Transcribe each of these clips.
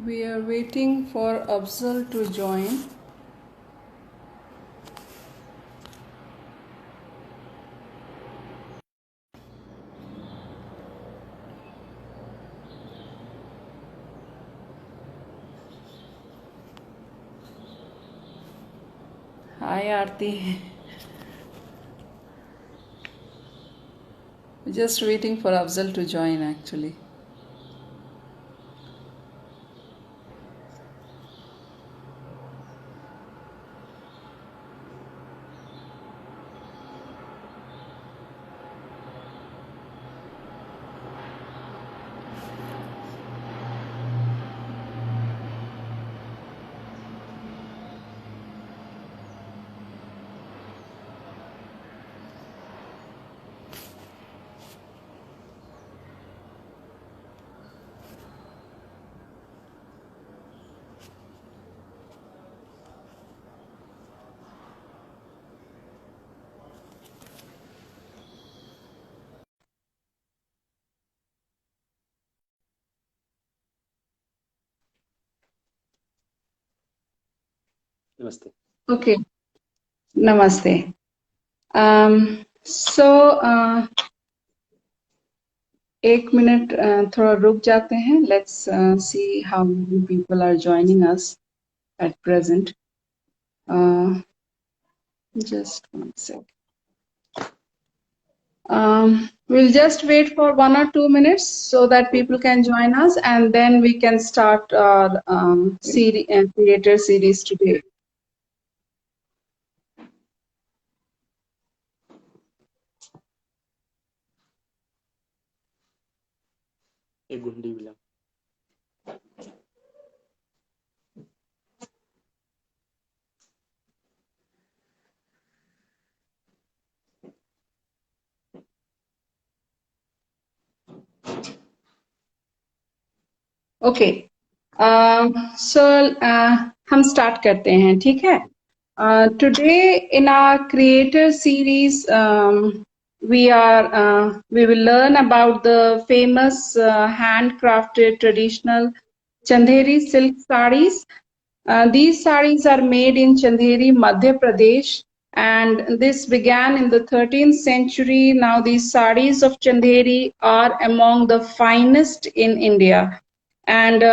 We are waiting for Afzal to join. Hi Aarti. Just waiting for Afzal to join actually. नमस्ते। Okay. Namaste. So, एक minute थोड़ा रुक जाते हैं. Let's see how many people are joining us at present. Just one sec. We'll just wait for 1 or 2 minutes so that people can join us, and then we can start our creator series today. एक गुंडी मिला। Okay so हम start करते हैं, ठीक है. Today in our creator series we will learn about the famous handcrafted traditional Chanderi silk sarees. These sarees are made in Chanderi, Madhya Pradesh, and this began in the 13th century. Now these sarees of Chanderi are among the finest in India, and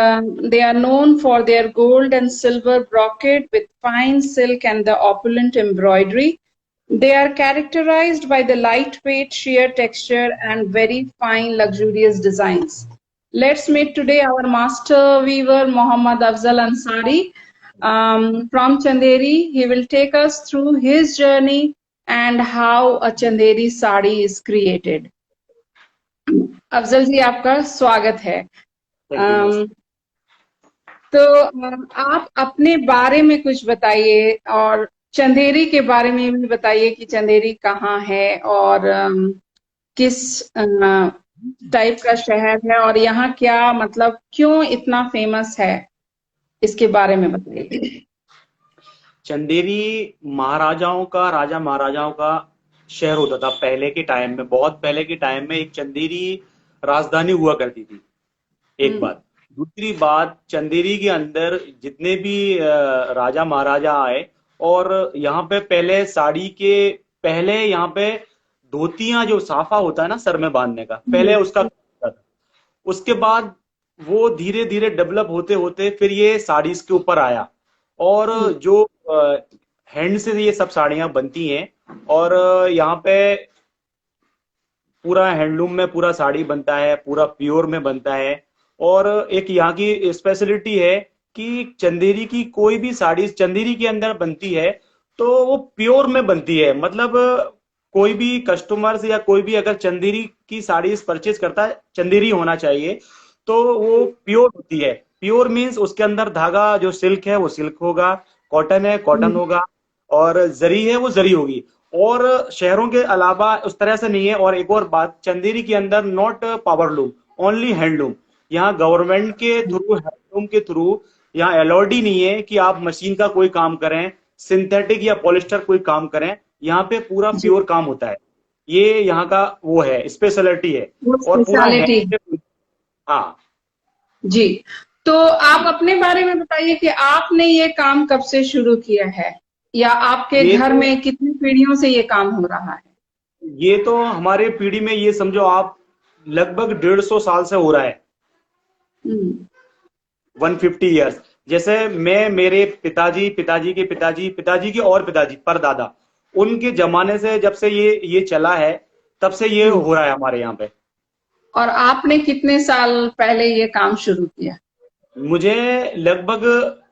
they are known for their gold and silver brocade with fine silk and the opulent embroidery. They are characterized by the lightweight sheer texture and very fine luxurious designs. Let's meet today our master weaver Mohammad Afzal Ansari from Chanderi. He will take us through his journey and how a Chanderi sari is created. Afzal ji, आपका स्वागत है. तो आप अपने बारे में कुछ बताइए और चंदेरी के बारे में भी बताइए कि चंदेरी कहाँ है और किस टाइप का शहर है और यहाँ क्या मतलब क्यों इतना फेमस है, इसके बारे में बताइए. चंदेरी राजा महाराजाओं का शहर होता था पहले के टाइम में। बहुत पहले के टाइम में एक चंदेरी राजधानी हुआ करती थी, एक बात। दूसरी बात, चंदेरी के अंदर जितने भी राजा महाराजा आए, और यहाँ पे पहले साड़ी के पहले यहाँ पे धोतियां, जो साफा होता है ना सर में बांधने का, पहले उसका होता था। उसके बाद वो धीरे धीरे डेवलप होते होते फिर ये साड़ीज के ऊपर आया, और जो हैंड से ये सब साड़ियां बनती हैं, और यहाँ पे पूरा हैंडलूम में पूरा साड़ी बनता है, पूरा प्योर में बनता है। और एक यहाँ की स्पेशलिटी है कि चंदेरी की कोई भी साड़ी चंदेरी के अंदर बनती है तो वो प्योर में बनती है। मतलब कोई भी कस्टमर या कोई भी अगर चंदेरी की साड़ी परचेज करता है, चंदेरी होना चाहिए, तो वो प्योर होती है। प्योर मीन्स उसके अंदर धागा जो सिल्क है वो सिल्क होगा, कॉटन है कॉटन होगा, और जरी है वो जरी होगी। और शहरों के अलावा उस तरह से नहीं है। और एक और बात, चंदेरी के अंदर नॉट पावरलूम, ओनली हैंडलूम। यहाँ गवर्नमेंट के थ्रू, हैंडलूम के थ्रू यहाँ अलाउड ही नहीं है कि आप मशीन का कोई काम करें, सिंथेटिक या पॉलिस्टर कोई काम करें। यहाँ पे पूरा प्योर काम होता है। ये यहाँ का वो है, स्पेशलिटी है। और पूरा स्पेशलिटी. हाँ जी, तो आप अपने बारे में बताइए कि आपने ये काम कब से शुरू किया है, या आपके ये घर तो में कितनी पीढ़ियों से ये काम हो रहा है? ये तो हमारे पीढ़ी में, ये समझो आप, लगभग 150 साल से हो रहा है। हम्म। 150 ईयर्स। जैसे मैं, मेरे पिताजी, पिताजी के पिताजी, पिताजी के और पिताजी, परदादा, उनके जमाने से जब से ये चला है, तब से ये हम्म। हो रहा है हमारे यहाँ पे। और आपने कितने साल पहले ये काम शुरू किया? मुझे लगभग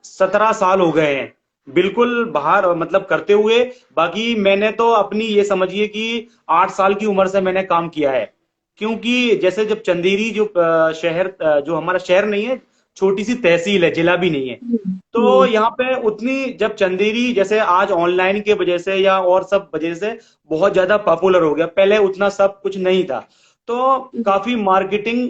17 साल हो गए हैं, बिल्कुल बाहर मतलब करते हुए। बाकी मैंने तो अपनी, ये समझिए कि 8 साल की उम्र से मैंने काम किया है। क्योंकि जैसे जब चंदेरी जो शहर, जो हमारा शहर नहीं है, छोटी सी तहसील है, जिला भी नहीं है। हम्म। तो यहाँ पे उतनी, जब चंदेरी जैसे आज ऑनलाइन के वजह से या और सब वजह से बहुत ज्यादा पॉपुलर हो गया, पहले उतना सब कुछ नहीं था। तो काफी मार्केटिंग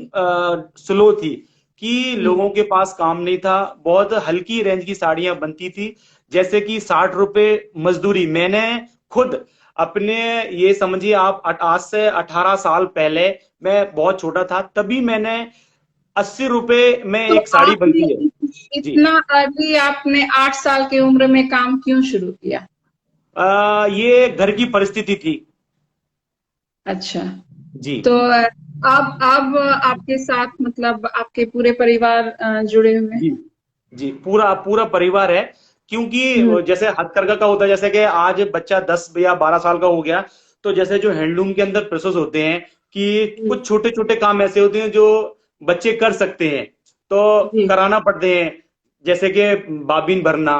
स्लो थी, कि हम्म। लोगों के पास काम नहीं था। बहुत हल्की रेंज की साड़ियां बनती थी, जैसे कि 60 रुपए मजदूरी। मैंने खुद अपने, ये समझिए आप, आज से 18 साल पहले, मैं बहुत छोटा था, तभी मैंने 80 रुपए में तो एक साड़ी आपने बनती है। जी। इतना अर्ली, आपने 8 साल की उम्र में काम क्यों शुरू किया? ये घर की परिस्थिति थी। अच्छा। जी। तो अब आपके साथ मतलब आपके पूरे परिवार जुड़े हुए जी। हैं? जी, पूरा पूरा परिवार है। हम्म। क्योंकि जैसे हथकरघा का होता है, जैसे कि आज बच्चा 10 या 12 साल का हो गया, तो जैसे जो हैंडलूम के अंदर प्रोसेस होते हैं, कि हम्म। कुछ छोटे छोटे काम ऐसे होते हैं जो बच्चे कर सकते हैं, तो जी। कराना पड़ते हैं। जैसे कि बाबिन भरना,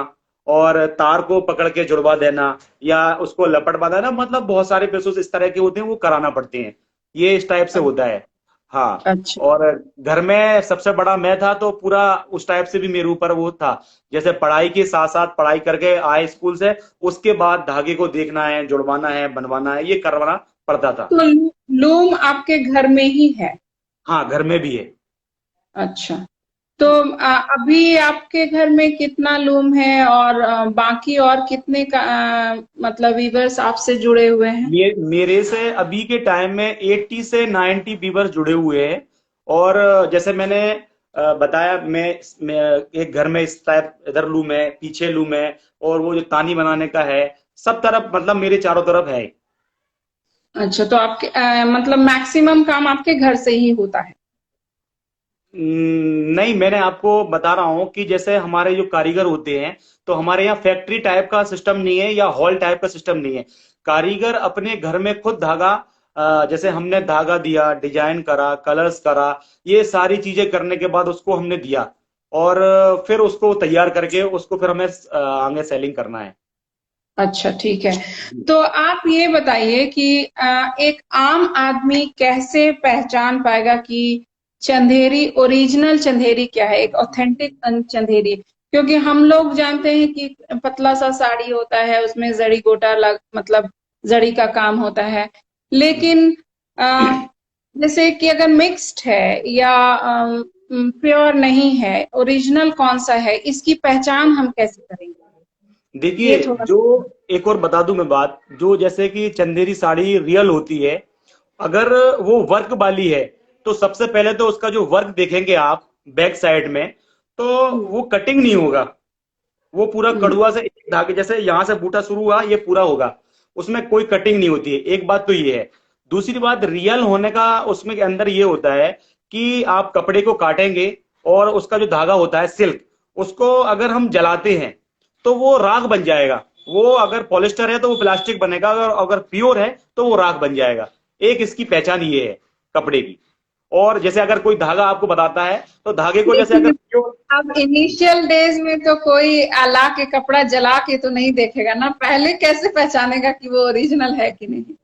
और तार को पकड़ के जुड़वा देना, या उसको लपट बांधना, मतलब बहुत सारे प्रोसेस इस तरह के होते हैं, वो कराना पड़ते हैं। ये इस टाइप से होता है। हाँ। अच्छा। और घर में सबसे बड़ा मैं था, तो पूरा उस टाइप से भी मेरे ऊपर वो था। जैसे पढ़ाई के साथ साथ, पढ़ाई करके आए स्कूल से, उसके बाद धागे को देखना है, जुड़वाना है, बनवाना है, ये करवाना पड़ता था। तो लूम आपके घर में ही है? हाँ, घर में भी है। अच्छा। तो अभी आपके घर में कितना लूम है, और बाकी और कितने का मतलब वीवर्स आपसे जुड़े हुए हैं? मेरे से अभी के टाइम में 80 से 90 व्यूवर जुड़े हुए हैं। और जैसे मैंने बताया, मैं एक घर में इस टाइप, इधर लूम है, पीछे लूम है, और वो जो तानी बनाने का है, सब तरफ, मतलब मेरे चारों तरफ है। अच्छा, तो आपके मतलब मैक्सिमम काम आपके घर से ही होता है? नहीं, मैंने आपको बता रहा हूँ कि जैसे हमारे जो कारीगर होते हैं, तो हमारे यहाँ फैक्ट्री टाइप का सिस्टम नहीं है, या हॉल टाइप का सिस्टम नहीं है। कारीगर अपने घर में खुद धागा, जैसे हमने धागा दिया, डिजाइन करा, कलर्स करा, ये सारी चीजें करने के बाद उसको हमने दिया, और फिर उसको तैयार करके उसको फिर हमें आगे सेलिंग करना है। अच्छा, ठीक है। तो आप ये बताइए कि एक आम आदमी कैसे पहचान पाएगा कि चंदेरी ओरिजिनल चंदेरी क्या है, एक ऑथेंटिक चंदेरी? क्योंकि हम लोग जानते हैं कि पतला सा साड़ी होता है, उसमें जड़ी गोटा मतलब जड़ी का काम होता है। लेकिन अ, जैसे कि अगर मिक्स्ड है या प्योर नहीं है, ओरिजिनल कौन सा है, इसकी पहचान हम कैसे करेंगे? देखिए, ये थोड़ा जो, सा। एक और बता दूं मैं बात, जो जैसे कि चंदेरी साड़ी रियल होती है, अगर वो वर्क वाली है, तो सबसे पहले तो उसका जो वर्क देखेंगे आप बैक साइड में, तो हम्म। वो कटिंग नहीं होगा। वो पूरा हम्म। कड़ुआ से एक धागे, जैसे यहां से बूटा शुरू हुआ, ये पूरा होगा, उसमें कोई कटिंग नहीं होती है। एक बात तो ये है। दूसरी बात, रियल होने का उसमें के अंदर ये होता है, कि आप कपड़े को काटेंगे, और उसका जो धागा होता है सिल्क, उसको अगर हम जलाते हैं, तो वो राख बन जाएगा। वो अगर पॉलिस्टर है तो वो प्लास्टिक बनेगा, अगर अगर प्योर है तो वो राख बन जाएगा। एक इसकी पहचान ये है कपड़े की। और जैसे अगर कोई धागा आपको बताता है, तो धागे को जैसे अगर लेकिन प्योर। अब इनिशियल डेज में तो कोई ला के कपड़ा जला के तो नहीं देखेगा ना, पहले कैसे पहचानेगा कि वो ओरिजिनल है कि नहीं?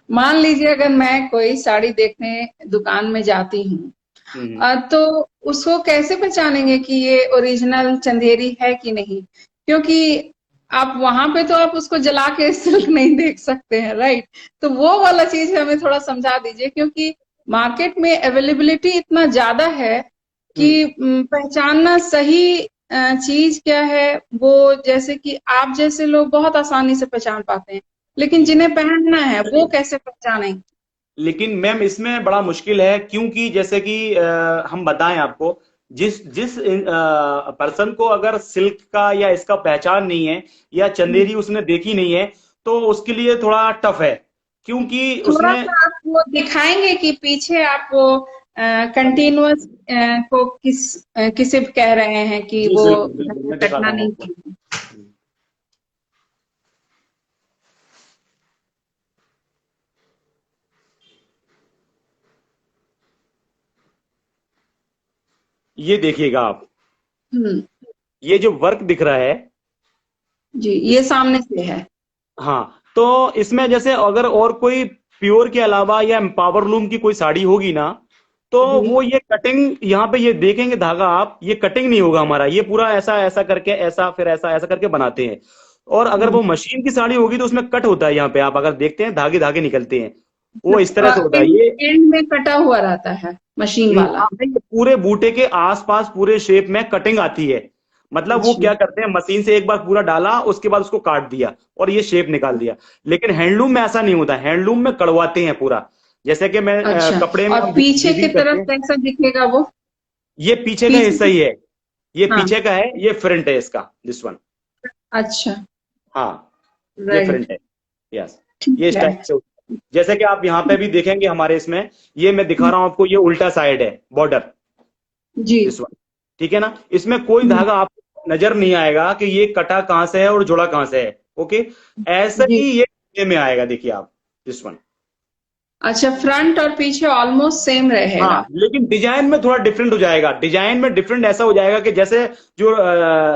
मान लीजिए अगर मैं कोई साड़ी देखने दुकान में जाती हूँ, हम्म। तो उसको कैसे पहचानेंगे कि ये ओरिजिनल चंदेरी है कि नहीं? क्योंकि आप वहां पे तो आप उसको जला के सिल्क नहीं देख सकते हैं, राइट? तो वो वाला चीज हमें थोड़ा समझा दीजिए, क्योंकि मार्केट में अवेलेबिलिटी इतना ज्यादा है हम्म। कि पहचानना सही चीज क्या है, वो जैसे कि आप जैसे लोग बहुत आसानी से पहचान पाते हैं, लेकिन जी। जिन्हें पहनना है वो कैसे पहचानें? लेकिन मैम, इसमें बड़ा मुश्किल है, क्योंकि जैसे कि हम बताएं आपको, जिस जिस पर्सन को अगर सिल्क का या इसका पहचान नहीं है या चंदेरी उसने देखी नहीं है, तो उसके लिए थोड़ा टफ है, क्योंकि थोड़ा उसने सा आप वो दिखाएंगे कि पीछे आप वो कंटिन्यूअस को किसे कह रहे हैं कि जी वो बिल्कुल बिल्कुल धागा मैं दिखाता कटना हूँ नहीं आपको। चाहिए। ये देखिएगा आप, हम्म। ये जो वर्क दिख रहा है जी, ये इस, सामने से है। हाँ, तो इसमें जैसे अगर और कोई प्योर के अलावा या पावरलूम की कोई साड़ी होगी ना, तो जी। वो ये कटिंग यहाँ पे ये देखेंगे धागा आप, ये कटिंग नहीं होगा हमारा, ये पूरा ऐसा ऐसा करके ऐसा फिर ऐसा ऐसा करके बनाते हैं। और अगर वो मशीन की साड़ी होगी तो उसमें कट होता है, यहाँ पे आप अगर देखते हैं धागे धागे निकलते हैं, वो इस तरह से होता है एंड ये। एंड में कटा हुआ रहता है मशीन वाला। हाँ, नहीं, पूरे बूटे के आसपास पूरे शेप में कटिंग आती है। मतलब वो अच्छा। क्या करते हैं, मशीन से एक बार पूरा डाला, उसके बाद उसको काट दिया और ये शेप निकाल दिया। लेकिन हैंडलूम में ऐसा नहीं होता, हैंडलूम में कड़वाते हैं पूरा। जैसे कि मैं अच्छा, कपड़े में और हम पीछे की वीविंग करते तरफ हैं। कैसा दिखेगा वो? ये पीछे का पीछे हिस्सा ही है, ये हाँ। पीछे का है, ये फ्रंट है इसका, दिस वन। अच्छा। हाँ, ये राइट। फ्रंट है। यस, ठीक ये इस है। टाइप से होता है। जैसे कि आप यहाँ पे भी देखेंगे हमारे इसमें, ये मैं दिखा रहा हूँ आपको, ये उल्टा साइड है बॉर्डर, जी। This one. ठीक है ना, इसमें कोई हम्म, धागा आपको नजर नहीं आएगा कि ये कटा कहां से है और जुड़ा कहां से है। ओके, ऐसा जी। ही ये में आएगा, देखिए आप, दिस वन। अच्छा, फ्रंट और पीछे ऑलमोस्ट सेम हाँ, रहेगा। लेकिन डिजाइन में थोड़ा डिफरेंट हो जाएगा, डिजाइन में डिफरेंट ऐसा हो जाएगा कि जैसे जो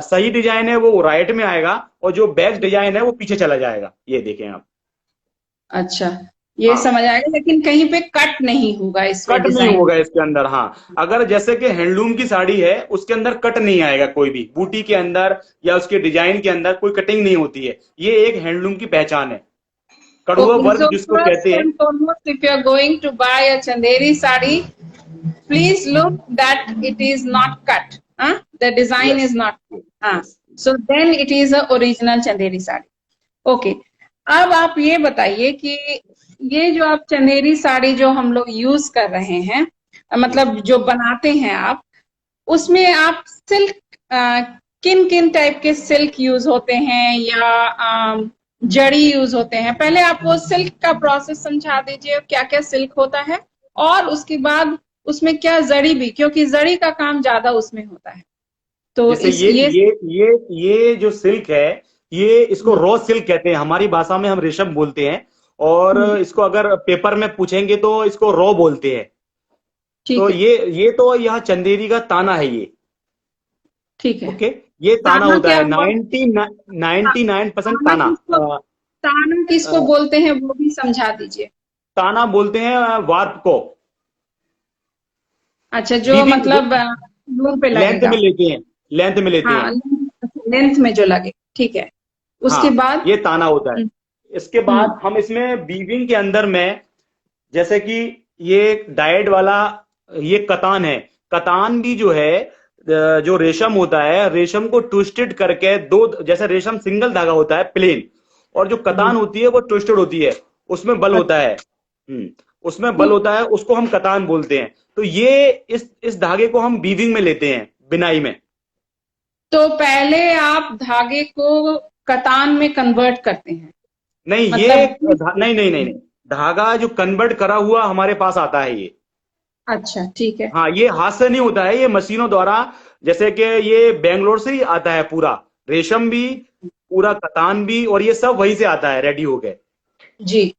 सही डिजाइन है वो राइट में आएगा और जो बैक डिजाइन है वो पीछे चला जाएगा, ये देखें आप। अच्छा, ये हाँ, समझ आएगा, लेकिन कहीं पे कट नहीं होगा इसमें कट नहीं डिजाइन होगा में। इसके अंदर। हाँ, अगर जैसे कि हैंडलूम की साड़ी है उसके अंदर कट नहीं आएगा, कोई भी बूटी के अंदर या उसके डिजाइन के अंदर कोई कटिंग नहीं होती है, ये एक हैंडलूम की पहचान है, कड़ुआ Okay, वर्क so जिसको first कहते हैं। and foremost, if you are going to buy a Chanderi sari, please look that it is not cut. Huh? The design yes is not cut. हाँ, yes. so then it is a original Chanderi sari. Okay. अब आप ये बताइए कि ये जो आप चंदेरी साड़ी जो हम लोग यूज कर रहे हैं, मतलब जो बनाते हैं आप, उसमें आप सिल्क किन किन टाइप के सिल्क यूज होते हैं या जड़ी यूज होते हैं? पहले आप वो सिल्क का प्रोसेस समझा दीजिए, क्या क्या सिल्क होता है, और उसके बाद उसमें क्या जड़ी भी, क्योंकि जड़ी का काम ज्यादा उसमें होता है। तो जैसे इस ये ये ये ये ये जो सिल्क है, ये इसको रॉ सिल्क कहते हैं, हमारी भाषा में हम रेशम बोलते हैं। और इसको अगर पेपर में पूछेंगे तो इसको रॉ बोलते हैं। तो ठीक है। ये तो यहाँ चंदेरी का ताना है ये। ठीक है। ओके, ये ताना ताना होता क्या है, हुआ? 99% ताना ताना। किसको ताना किसको बोलते हैं वो भी समझा दीजिए। ताना बोलते हैं वार्प को, अच्छा, जो वीविंग मतलब मुंह पे लेंथ में लगेगा। लेते हैं, लेंथ में लेते हैं। हाँ, लेंथ में जो लगे, ठीक है। उसके हाँ, बाद ये ताना होता है। इसके हम्म, बाद हम इसमें वीविंग के अंदर में, जैसे कि ये डाइड वाला, ये कतान है। कतान भी जो है, जो रेशम होता है, रेशम को ट्विस्टेड करके दो, जैसे रेशम सिंगल धागा होता है प्लेन, और जो जी। कतान होती है वो ट्विस्टेड होती है, उसमें बल होता है। उसमें बल होता है, उसको हम कतान बोलते हैं। तो ये इस धागे को हम वीविंग में लेते हैं, बिनाई में। तो पहले आप धागे को कतान में कन्वर्ट करते हैं, नहीं, मतलब नहीं नहीं नहीं नहीं, धागा जो कन्वर्ट करा हुआ हमारे पास आता है ये। अच्छा, ठीक है। हाँ, ये हाथ से नहीं होता है, ये मशीनों द्वारा। जैसे कि ये बेंगलोर से ही आता है पूरा, रेशम भी, पूरा कतान भी, और ये सब वहीं से आता है रेडी होके। जी।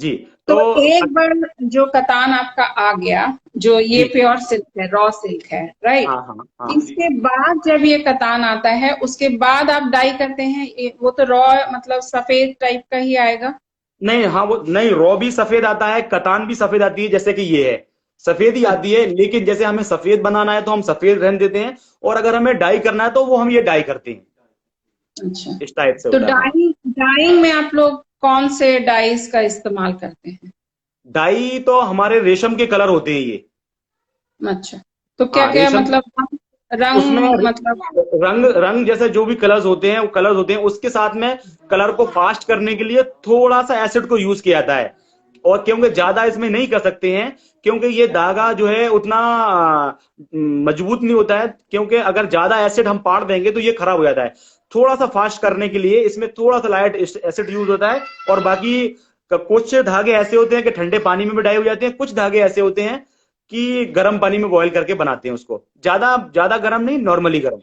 जी, तो तो एक बार जो कतान आपका आ गया, जो ये जी, प्योर सिल्क है, रॉ सिल्क है, राइट? हाँ हाँ हाँ। इसके बाद जब ये कतान आता है, उसके बाद आप डाई करते हैं, वो तो रॉ मतलब सफेद टाइप का ही आएगा। नहीं, हाँ, वो नहीं, रॉ भी सफेद आता है, कतान भी सफेद आती है, जैसे कि ये है, सफेद ही आती है। लेकिन जैसे हमें सफेद बनाना है तो हम सफेद रहने देते हैं, और अगर हमें डाई करना है तो वो हम ये डाई करते हैं। अच्छा, इस टाइप से तो होता है, हाँ। डाइंग में आप लोग कौन से डाइस का इस्तेमाल करते हैं? डाई तो हमारे रेशम के कलर होते हैं ये। अच्छा, तो क्या हाँ, क्या रेशम, मतलब उसमें रंग मतलब? रंग रंग जैसे जो भी कलर्स होते हैं, वो कलर्स होते हैं, उसके साथ में कलर को फास्ट करने के लिए थोड़ा सा एसिड को यूज किया जाता है। और क्योंकि ज्यादा इसमें नहीं कर सकते हैं, क्योंकि ये धागा जो है उतना मजबूत नहीं होता है, क्योंकि अगर ज्यादा एसिड हम पाड़ देंगे तो ये खराब हो जाता है। थोड़ा सा फास्ट करने के लिए इसमें थोड़ा सा लाइट एसिड यूज होता है। और बाकी कुछ धागे ऐसे होते हैं कि ठंडे पानी में भी डाई हो जाते हैं, कुछ धागे ऐसे होते हैं कि गर्म पानी में बॉईल करके बनाते हैं उसको, ज्यादा ज्यादा गर्म नहीं, नॉर्मली गर्म।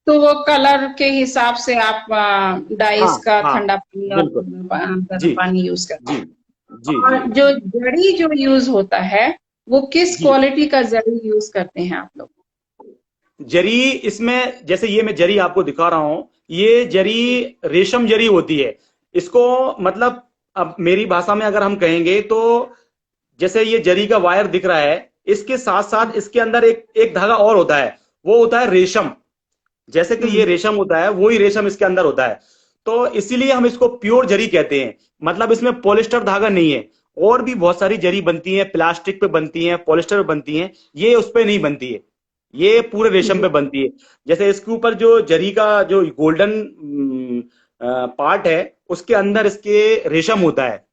तो वो कलर के हिसाब से आप हाँ डाइस का हाँ, ठंडा पानी और बिल्कुल। गर्म जी पानी यूज करते जी हैं। जी जी और जो जड़ी जो यूज होता है वो किस जी। क्वालिटी का जड़ी यूज करते हैं आप लोग? जरी इसमें, जैसे ये मैं जरी आपको दिखा रहा हूं, ये जरी रेशम जरी होती है। इसको मतलब, अब मेरी भाषा में अगर हम कहेंगे तो, जैसे ये जरी का वायर दिख रहा है, इसके साथ साथ इसके अंदर एक एक धागा और होता है, वो होता है रेशम। जैसे कि ये हम्म। रेशम होता है, वही रेशम इसके अंदर होता है। तो इसीलिए हम इसको प्योर जरी कहते हैं। मतलब इसमें पॉलिस्टर धागा नहीं है। और भी बहुत सारी जरी बनती है, प्लास्टिक पे बनती है, पॉलिस्टर पे बनती है, ये उस पे नहीं बनती है, ये पूरे रेशम जी। पे बनती है। जैसे इसके ऊपर जो जरी का जो गोल्डन पार्ट है, उसके अंदर इसके रेशम होता है।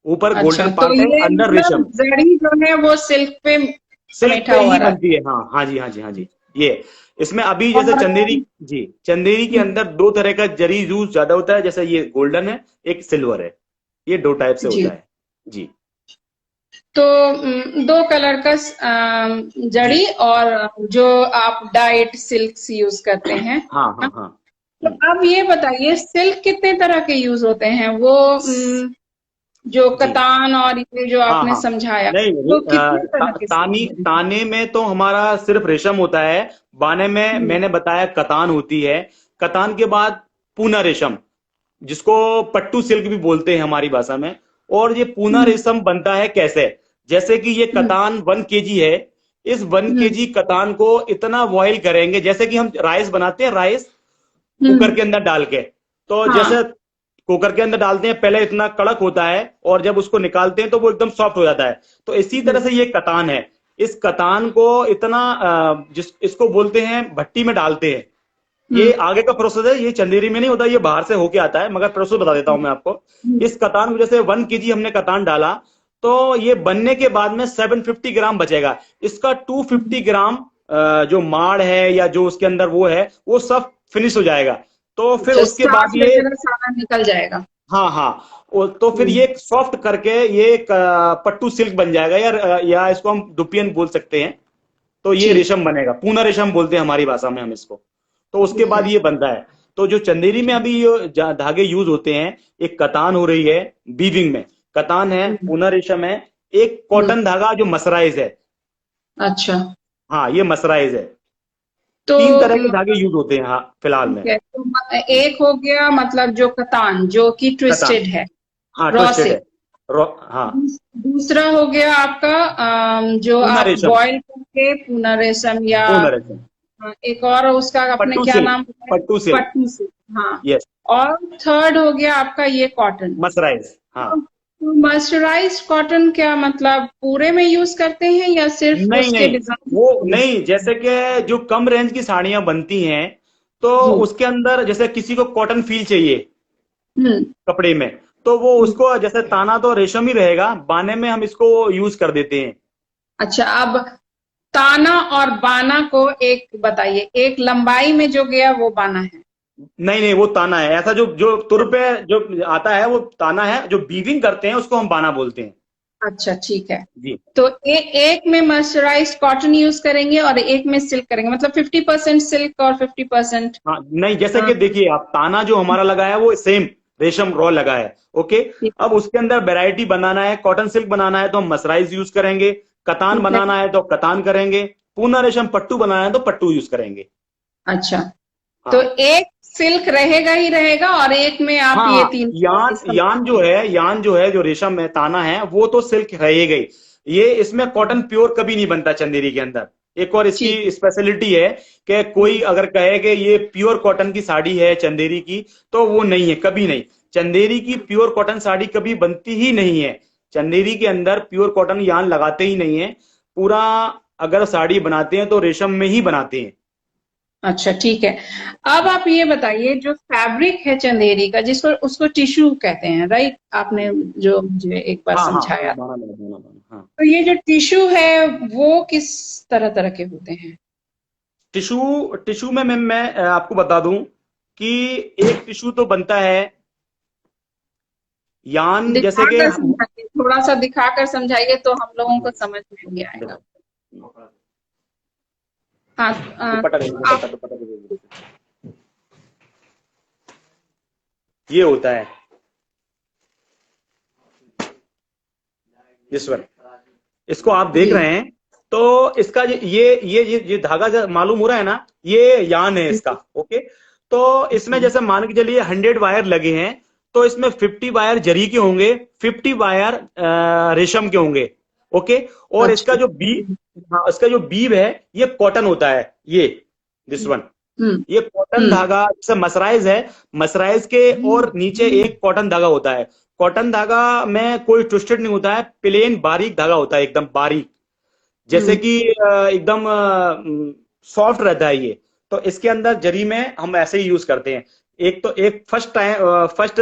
ऊपर अच्छा, गोल्डन तो पार्ट है, ये अंदर मतलब रेशम। जड़ी जो है वो सिल्क पे सिल्क समेटा पे हुआ ही रहता बनती है, हाँ हाँ जी, हाँ जी, हाँ जी। ये इसमें अभी है। जैसे और चंदेरी, जी, चंदेरी के अंदर दो तरह का जरी यूज ज्यादा होता है, जैसे ये गोल्डन है, एक सिल्वर है, ये दो टाइप से जी, होता है। जी तो दो कलर का जी। जड़ी और जो आप डाइट सिल्क यूज करते हैं। हाँ हाँ हाँ। तो अब ये बताइए सिल्क कितने तरह के यूज होते हैं? वो जो जी कतान और ये जो हाँ आपने हाँ। समझाया, नहीं तो कितने तरह के सिल्क तानी होते हैं? ताने में तो हमारा सिर्फ रेशम होता है। बाने में हम्म। मैंने बताया कतान होती है। कतान के बाद पूना रेशम, जिसको पट्टू सिल्क भी बोलते हैं हमारी भाषा में। और ये पूना हम्म। रेशम बनता है कैसे? जैसे कि ये हम्म। कतान 1 kg है। इस वन हम्म। केजी कतान को इतना बॉईल करेंगे, जैसे कि हम राइस बनाते हैं, राइस कुकर हम्म। के अंदर डाल के। तो जैसे हाँ। कुकर के अंदर डालते हैं, पहले इतना कड़क होता है, और जब उसको निकालते हैं तो वो एकदम सॉफ्ट हो जाता है। तो इसी तरह हम्म। से ये कतान है। इस कतान को इतना इसको बोलते हैं, भट्टी में डालते हैं। ये हम्म। आगे का प्रोसेस है, ये चंदेरी में नहीं होता, ये बाहर से होके आता है, मगर प्रोसेस बता देता हूं मैं आपको। हम्म। इस कतान को जैसे 1 kg हमने कतान डाला, तो ये बनने के बाद में 750 ग्राम बचेगा। इसका 250 ग्राम जो माड़ है या जो उसके अंदर वो है, वो सब फिनिश हो जाएगा। तो फिर अच्छा, उसके बाद स्टार्च ये, वगैरह सारा निकल जाएगा। हाँ हाँ, तो फिर हम्म। ये सॉफ्ट करके ये एक पट्टू सिल्क बन जाएगा, या इसको हम दुपियन बोल सकते हैं। तो ये ठीक। रेशम बनेगा, पूना रेशम बोलते हैं हमारी भाषा में हम इसको। तो उसके ठीक बाद है। ये बनता है। तो जो चंदेरी में अभी ये धागे यूज होते हैं, एक कतान हो रही है बीविंग में, कतान है, हम्म। पूना रेशम है, एक हम्म। कॉटन धागा जो मसराइज है। अच्छा, हाँ, ये मसराइज है। तो 3 तरह के धागे यूज होते हैं, हाँ, फिलहाल ठीक में। है, तो एक हो गया मतलब जो कतान जो कि कतान, ट्विस्टेड है, हाँ, रॉ ट्विस्टेड है। सिल्क। हाँ, दूसरा हो गया आपका जो पूना आप रेशम, बॉयल करके पूना रेशम या पूना रेशम, एक और उसका आपने पट्टू क्या सिल्क, नाम बताया? पट्टू सिल्क। पट्टू सिल्क। हाँ। यस, और थर्ड हो गया आपका ये कॉटन। मसराइज, हाँ। तो मर्सराइज्ड कॉटन क्या मतलब पूरे में यूज करते हैं या सिर्फ नहीं उसके नहीं, डिजाइन वो को यूज नहीं, करते हैं? जैसे कि जो कम रेंज की साड़ियां बनती हैं, तो जी। उसके अंदर जैसे किसी को कॉटन फील चाहिए हम्म। कपड़े में, तो वो हम्म। उसको, जैसे ताना तो रेशम ही रहेगा, बाने में हम इसको यूज कर देते हैं। अच्छा, अब ताना और बाना को एक बताइए, एक लंबाई में जो गया वो बाना है? नहीं नहीं, वो ताना है। ऐसा जो जो तुर पे जो आता है वो ताना है, जो बीविंग करते हैं उसको हम बाना बोलते हैं। अच्छा, ठीक है। जी तो एक में मर्सराइज्ड कॉटन यूज करेंगे और एक में सिल्क करेंगे, मतलब 50% सिल्क और 50%। हाँ, नहीं, जैसे कि देखिए, आप ताना जो हमारा लगा है वो सेम रेशम रॉ लगा है, ओके। ठीक अब है। उसके अंदर वैरायटी बनाना है, कॉटन सिल्क बनाना है तो हम मसराइज यूज करेंगे, कतान ठीक है। बनाना है तो कतान करेंगे, पूना रेशम पट्टू बनाना है तो पट्टू यूज करेंगे। अच्छा, तो हाँ एक सिल्क रहेगा ही रहेगा और एक में आप ये हाँ, तीन यान यान जो है, यान जो है, जो रेशम है, ताना है, वो तो सिल्क रहेगा ही। ये इसमें कॉटन प्योर कभी नहीं बनता चंदेरी के अंदर। एक और ठीक। इसकी स्पेशलिटी है कि कोई अगर कहे कि ये प्योर कॉटन की साड़ी है चंदेरी की, तो वो नहीं है, कभी नहीं। चंदेरी की प्योर कॉटन साड़ी कभी बनती ही नहीं है। चंदेरी के अंदर प्योर कॉटन यान लगाते ही नहीं है। पूरा अगर साड़ी बनाते हैं तो रेशम में ही बनाते हैं। अच्छा, ठीक है। अब आप ये बताइए, जो फैब्रिक है चंदेरी का, जिसको उसको टिश्यू कहते हैं, राइट? आपने जो मुझे एक बार हाँ हाँ हाँ, समझाया, हाँ। तो ये जो टिश्यू है वो किस तरह तरह के होते हैं? टिश्यू टिश्यू में मैं आपको बता दूं कि एक टिश्यू तो बनता है यान, जैसे कि दिखाकर समझाइए, थोड़ा सा दिखाकर समझाइए तो हम लोगों को समझ में भी आएगा। देखो, हाँ। दुपट्टा देखो, आप। दुपट्टा देखो, ये होता है दिस वन, इसको आप देख जी। रहे हैं। तो इसका ये धागा जो मालूम हो रहा है ना, ये यान है इसका। ओके, तो इसमें जैसे मान के चलिए 100 वायर लगे हैं, तो इसमें 50 वायर जरी के होंगे, 50 वायर रेशम के होंगे। ओके, और इसका अच्छा। जो बी, हाँ, इसका जो बीब है ये कॉटन होता है, ये दिस वन। हम्म। ये कॉटन हम्म। धागा जैसे मसराइज है, मसराइज के और नीचे एक कॉटन धागा होता है। कॉटन धागा में कोई ट्विस्टेड नहीं होता है, प्लेन बारीक धागा होता है, एकदम बारीक, जैसे हम्म। कि एकदम सॉफ्ट रहता है ये। तो इसके अंदर जरी में हम ऐसे ही यूज करते हैं। एक तो एक फर्स्ट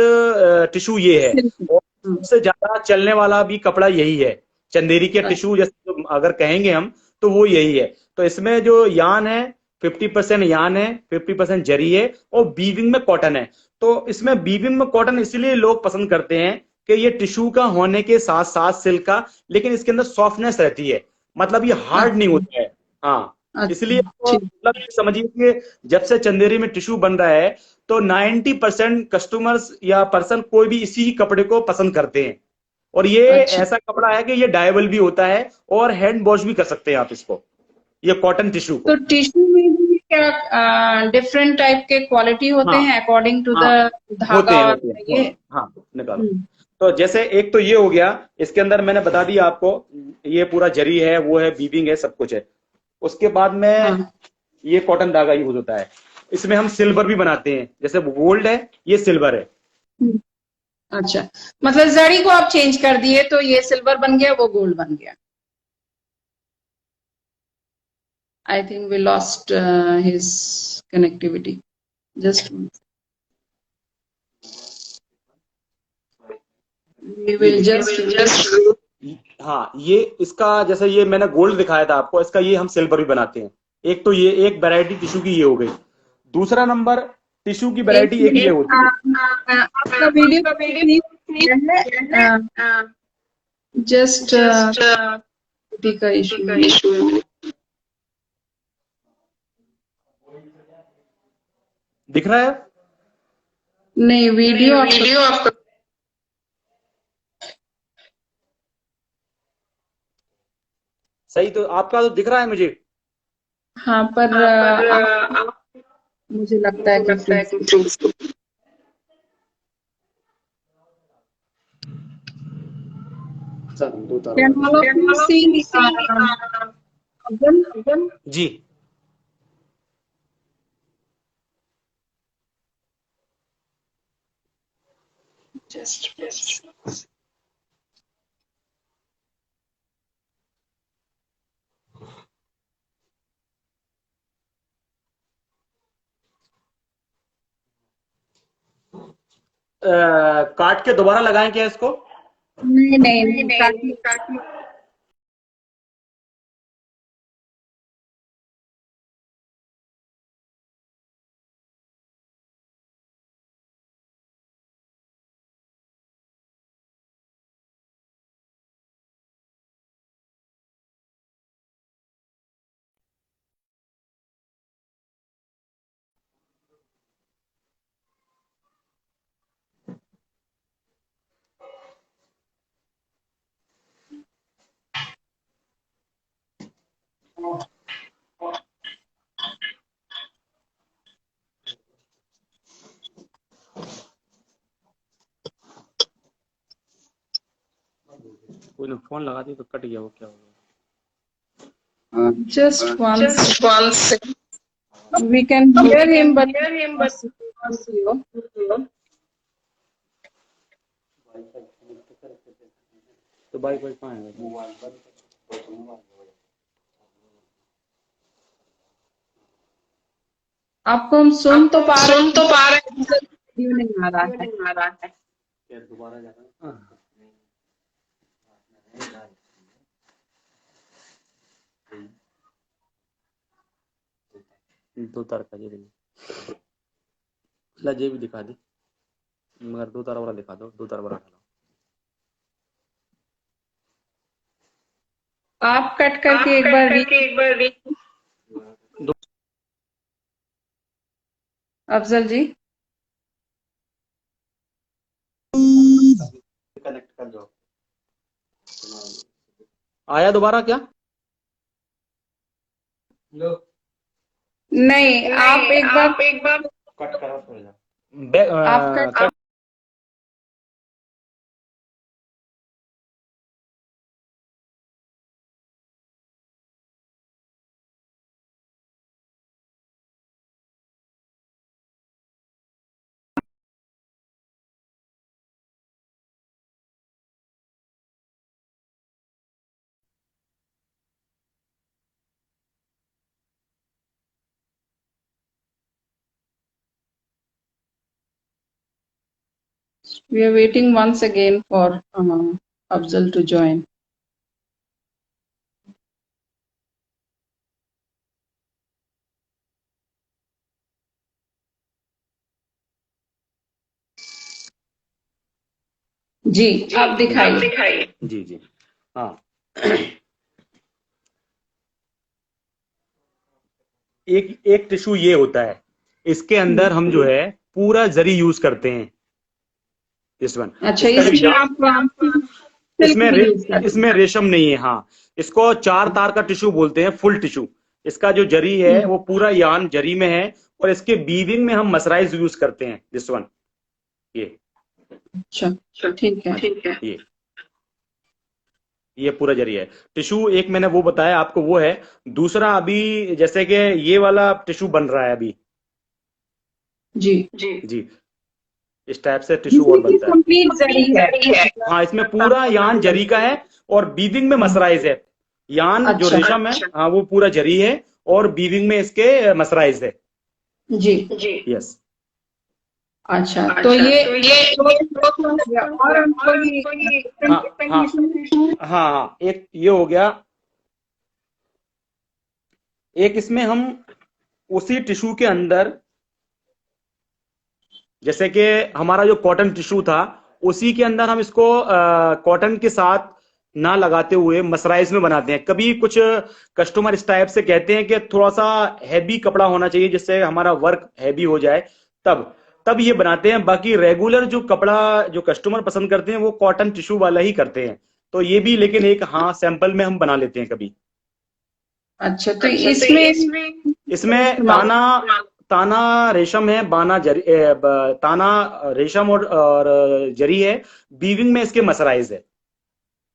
टिश्यू ये है, सिल्क। और हम्म। सबसे ज्यादा चलने वाला भी कपड़ा यही है। चंदेरी के अच्छा। टिश्यू जैसे अगर कहेंगे हम, तो वो यही है। तो इसमें जो यान है, 50% यान है, 50% जरी है, और बीविंग में कॉटन है। तो इसमें बीविंग में कॉटन इसलिए लोग पसंद करते हैं कि ये टिश्यू का होने के साथ साथ सिल्क का, लेकिन इसके अंदर सॉफ्टनेस रहती है, मतलब ये हार्ड नहीं अच्छा। होता है। हाँ, इसलिए अच्छा, तो ठीक। मतलब ये समझिए कि जब से चंदेरी में टिश्यू बन रहा है, तो 90% कस्टमर्स या पर्सन कोई भी इसी कपड़े को पसंद करते हैं। और ये अच्छा, ऐसा कपड़ा है कि ये डायबल भी होता है, और हैंड वॉश भी कर सकते हैं आप इसको, ये कॉटन टिश्यू तो को। टिश्यू में भी क्या डिफरेंट टाइप के क्वालिटी होते हाँ हैं अकॉर्डिंग टू हाँ, द धागा और होते हैं, ये? हाँ, निकालो। हम्म। तो जैसे एक तो ये हो गया, इसके अंदर मैंने बता दिया आपको, ये पूरा जरी है, वो है, बीबिंग है, सब कुछ है। उसके बाद में हाँ। ये कॉटन धागा यूज होता है। इसमें हम सिल्वर भी बनाते हैं, जैसे गोल्ड है, ये सिल्वर है। हम्म। अच्छा, मतलब जरी को आप चेंज कर दिए तो ये सिल्वर बन गया, वो गोल्ड बन गया। I think we lost his connectivity. Just we will just. हाँ, ये इसका जैसे ये मैंने गोल्ड दिखाया था आपको, इसका ये हम सिल्वर भी बनाते हैं। एक तो ये एक वैरायटी टिश्यू की ये हो गई। दूसरा नंबर टिश्यू की एक वैरायटी एक ये मिनट, होती है। आपका वीडियो नहीं है, जस्ट का इशू है। दिख रहा है? नहीं, वीडियो आपका। सही, तो आपका तो दिख रहा है मुझे। हाँ, पर मुझे लगता है कि दो तारों can वाली all of you see them? Ji. Just काट के दोबारा लगाएं क्या इसको? नहीं नहीं नहीं, काफी। कोई ने फोन लगा दी तो कट गया, वो क्या हो गया? Just once we can hear him, but not see you. तो भाई कोई कहाँ है मोबाइल पर? आपको हम सुन तो पा रहे हैं, हैं, वीडियो नहीं आ रहा है। नहीं आ रहा है। दोबारा जाना। दो तार का ये लजे भी दिखा दे, मगर दो तार वाला दिखा दो, दो तार वाला डालो। आप कट करके एक बार अफजल जी कनेक्ट कर दो। आया दोबारा क्या? नहीं, आप एक बार कट करो थोड़ा आप cut we are waiting once again for Afzal to join. जी, आप दिखाइए। जी जी हाँ। एक टिश्यू ये होता है, इसके अंदर हम जो है पूरा जरी यूज करते हैं। This one. अच्छा, इसमें आप इसमें रेशम नहीं है। हाँ, इसको चार तार का टिश्यू बोलते हैं, फुल टिश्यू। इसका जो जरी है वो पूरा यान जरी में है, और इसके बीविंग में हम मसराइज यूज करते हैं। दिस वन, ये अच्छा ठीक है। ये पूरा जरिया है। टिश्यू एक मैंने वो बताया आपको, वो है। दूसरा अभी जैसे कि ये वाला टिश्यू बन रहा है अभी। जी, इस टाइप से टिश्यू और बनता है। कंप्लीट जरी है। हाँ, इसमें पूरा यान जरी का है और बीविंग में मसराइज है। यान जो रेशम है, हाँ, वो पूरा जरी है और बीविंग में इसके मसराइज है। जी यस। अच्छा, तो ये और हाँ, एक ये हो गया। एक इसमें हम उसी टिश्यू के अंदर, जैसे कि हमारा जो कॉटन टिश्यू था, उसी के अंदर हम इसको कॉटन के साथ ना लगाते हुए मसराइज में बनाते हैं। कभी कुछ कस्टमर इस टाइप से कहते हैं कि थोड़ा सा हैवी कपड़ा होना चाहिए जिससे हमारा वर्क हैवी हो जाए, तब ये बनाते हैं। बाकी रेगुलर जो कपड़ा जो कस्टमर पसंद करते हैं वो कॉटन टिश्यू वाला ही करते हैं। तो ये भी लेकिन एक हाँ सैंपल में हम बना लेते हैं कभी। अच्छा, तो इसमें ताना रेशम है, ताना रेशम और जरी है। बीविंग में इसके मसराइज है।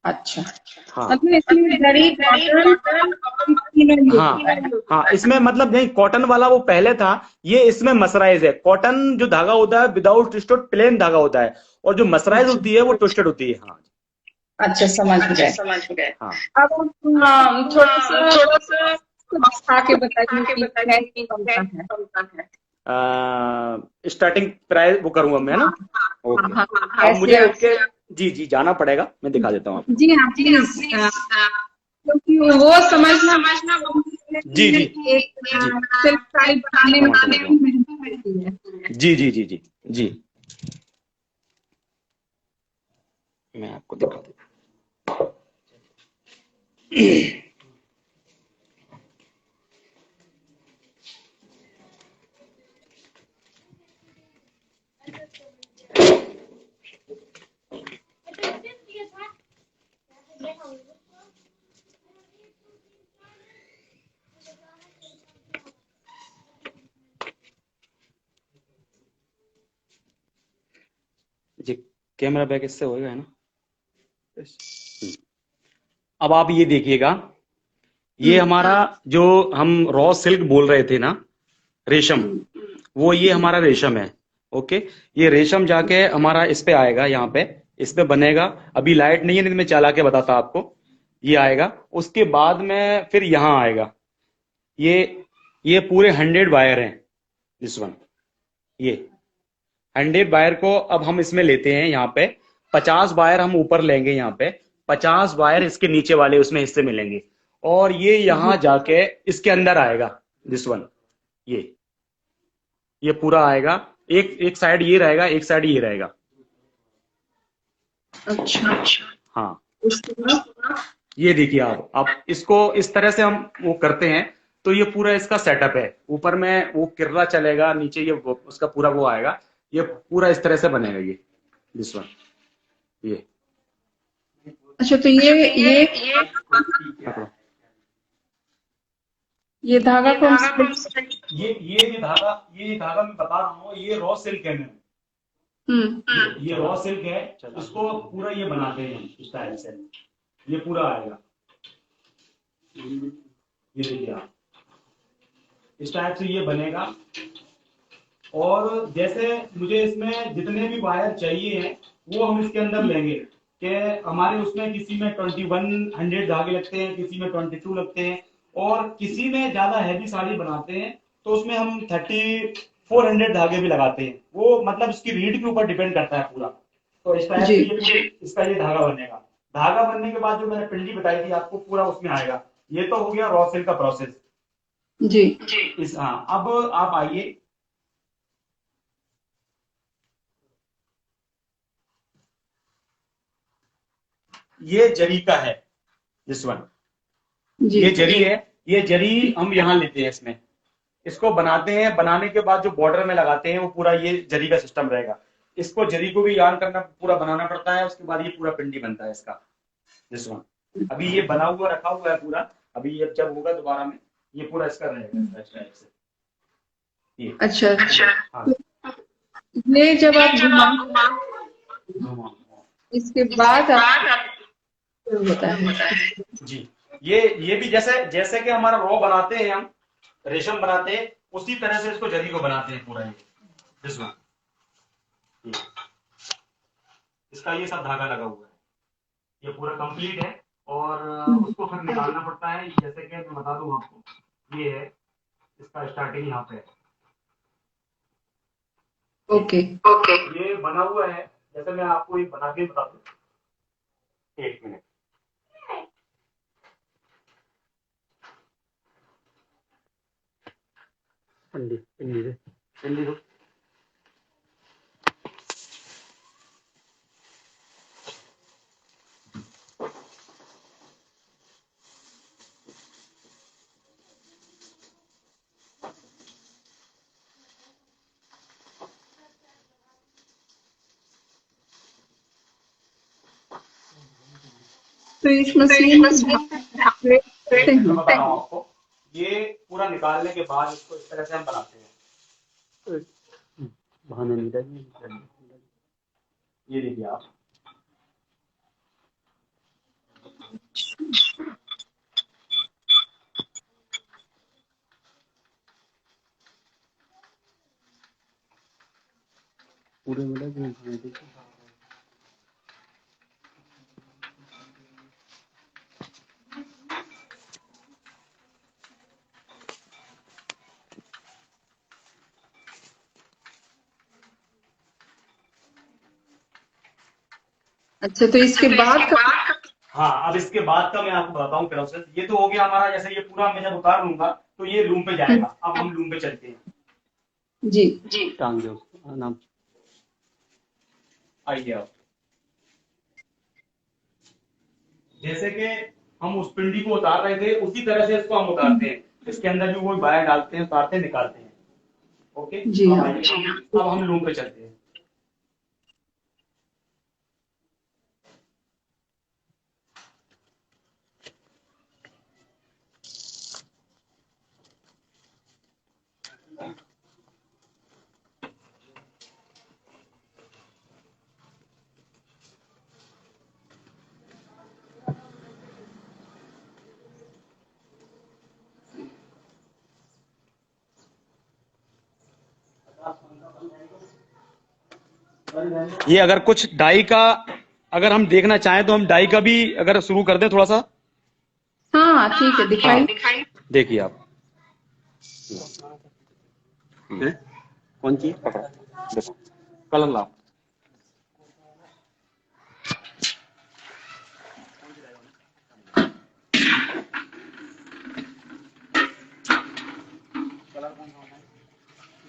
अच्छा, हाँ, मतलब इसमें जरी हाँ, इसमें मतलब नहीं, कॉटन वाला वो पहले था, ये इसमें मसराइज है। कॉटन जो धागा होता है विदाउट ट्विस्टेड प्लेन धागा होता है, और जो मसराइज होती है वो ट्विस्टेड होती है। हाँ, अच्छा, समझ गए। हाँ। अब थोड़ा सा दिखा के बताइए कि कैसे बनता है। स्टार्टिंग प्राइस वो करूंगा मैं, ना? ओके। अब मुझे इसके जी जाना पड़ेगा, मैं दिखा देता हूँ आपको। जी हाँ, प्लीज, क्योंकि वो समझना जी सिल्क साड़ी बनाने में मेहनत लगती है। जी मैं आपको दिखा देता हूँ। जी, कैमरा बैक इससे होएगा, है ना? अब आप ये देखिएगा, ये हमारा जो हम रॉ सिल्क बोल रहे थे ना, रेशम, वो ये हमारा रेशम है। ओके, ये रेशम जाके हमारा इस पे आएगा, यहाँ पे इस पे बनेगा। अभी लाइट नहीं है, नहीं मैं चला के बताता आपको। ये आएगा, उसके बाद में फिर यहाँ आएगा। ये पूरे 100 वायर हैं। This one. ये 100 वायर को अब हम इसमें लेते हैं, यहाँ पे 50 वायर हम ऊपर लेंगे, यहाँ पे 50 वायर इसके नीचे वाले उसमें हिस्से मिलेंगे, और ये जी। यहाँ जाके इसके अंदर आएगा, दिस वन। ये पूरा आएगा, एक एक साइड ये रहेगा, एक साइड ये रहेगा। अच्छा। हाँ, उसके बाद ये देखिए आप इसको इस तरह से हम वो करते हैं, तो ये पूरा इसका सेटअप है। ऊपर में वो किर्रा चलेगा, नीचे ये उसका पूरा वो आएगा, ये पूरा इस तरह से बनेगा ये, दिस वन। ये अच्छा, तो ये धागा को हम ये धागा मैं बता रहा हूँ, ये रॉ सिल्क है मैम। ये रॉ सिल्क है, इसको पूरा ये बनाते हैं हम इस टाइप से, ये पूरा आएगा, ये देखिए आप, इस टाइप से ये बनेगा। और जैसे मुझे इसमें जितने भी वायर चाहिए हैं वो हम इसके अंदर लेंगे, कि हमारे उसमें किसी में 2100 धागे लगते हैं, किसी में 22 लगते हैं, और किसी में ज्यादा हैवी साड़ी बनाते हैं तो उसमें हम 3400 धागे भी लगाते हैं। वो मतलब इसकी रीड के ऊपर डिपेंड करता है पूरा। तो इस टाइप से इसका ये धागा बनेगा। धागा बनने के बाद जो मैंने पिंडी बताई थी आपको, पूरा उसमें आएगा। ये तो हो गया रॉ सिल्क का प्रोसेस जी। इस। हाँ, अब आप आइए, ये जरी का है, दिस वन। ये जरी है, ये जरी हम यहाँ लेते हैं, इसमें इसको बनाते हैं। बनाने के बाद जो बॉर्डर में लगाते हैं वो पूरा ये जरी का सिस्टम रहेगा। इसको जरी को भी यार्न करना, पूरा बनाना पड़ता है, उसके बाद ये पूरा पिंडी बनता है इसका, दिस वन। अभी ये बना हुआ रखा हुआ है पूरा, अभी ये जब होगा दोबारा में ये पूरा इसका रहेगा इस टाइप से। ये अच्छा। हाँ, ये जब आप इसके बाद होता है जी। ये भी जैसे जैसे कि हमारा रॉ बनाते हैं, हम रेशम बनाते हैं, उसी तरह से इसको जरी को बनाते हैं पूरा। ये दिस वन, इसका ये सब धागा लगा हुआ है, ये पूरा कंप्लीट है। और उसको फिर निकालना पड़ता है। जैसे कि मैं बता दूं आपको, ये है इसका स्टार्टिंग यहाँ पे है। ओके। ये बना हुआ है, जैसे मैं आपको एक बना के बता दूं, एक मिनट। पिंडी दो। तो इस मशीन मैं बता रहा हूँ आपको, ये पूरा निकालने के बाद इसको इस तरह से हम बनाते हैं। ये देखिए आप, पूरे मिला। अच्छा, तो इसके बाद हाँ, अब इसके बाद का मैं आपको बताता हूँ प्रोसेस। ये तो हो गया हमारा, जैसे ये पूरा मैं जब उतार लूंगा तो ये लूम पे जाएगा। अब हम लूम पे चलते हैं। जी। टांग दो नाम, आइए आप। जैसे कि हम उस पिंडी को उतार रहे थे, उसी तरह से इसको हम उतारते हैं। इसके अंदर भी वो वायर डालते हैं, उतारते हैं, निकालते हैं। ओके जी हाँ। अब हम लूम पे चलते हैं। ये अगर कुछ डाई का अगर हम देखना चाहें तो हम डाई का भी अगर शुरू कर दें थोड़ा सा। हाँ ठीक है, दिखाई। देखिए आप, कौन सी पकड़ो, देखो कलर लाओ।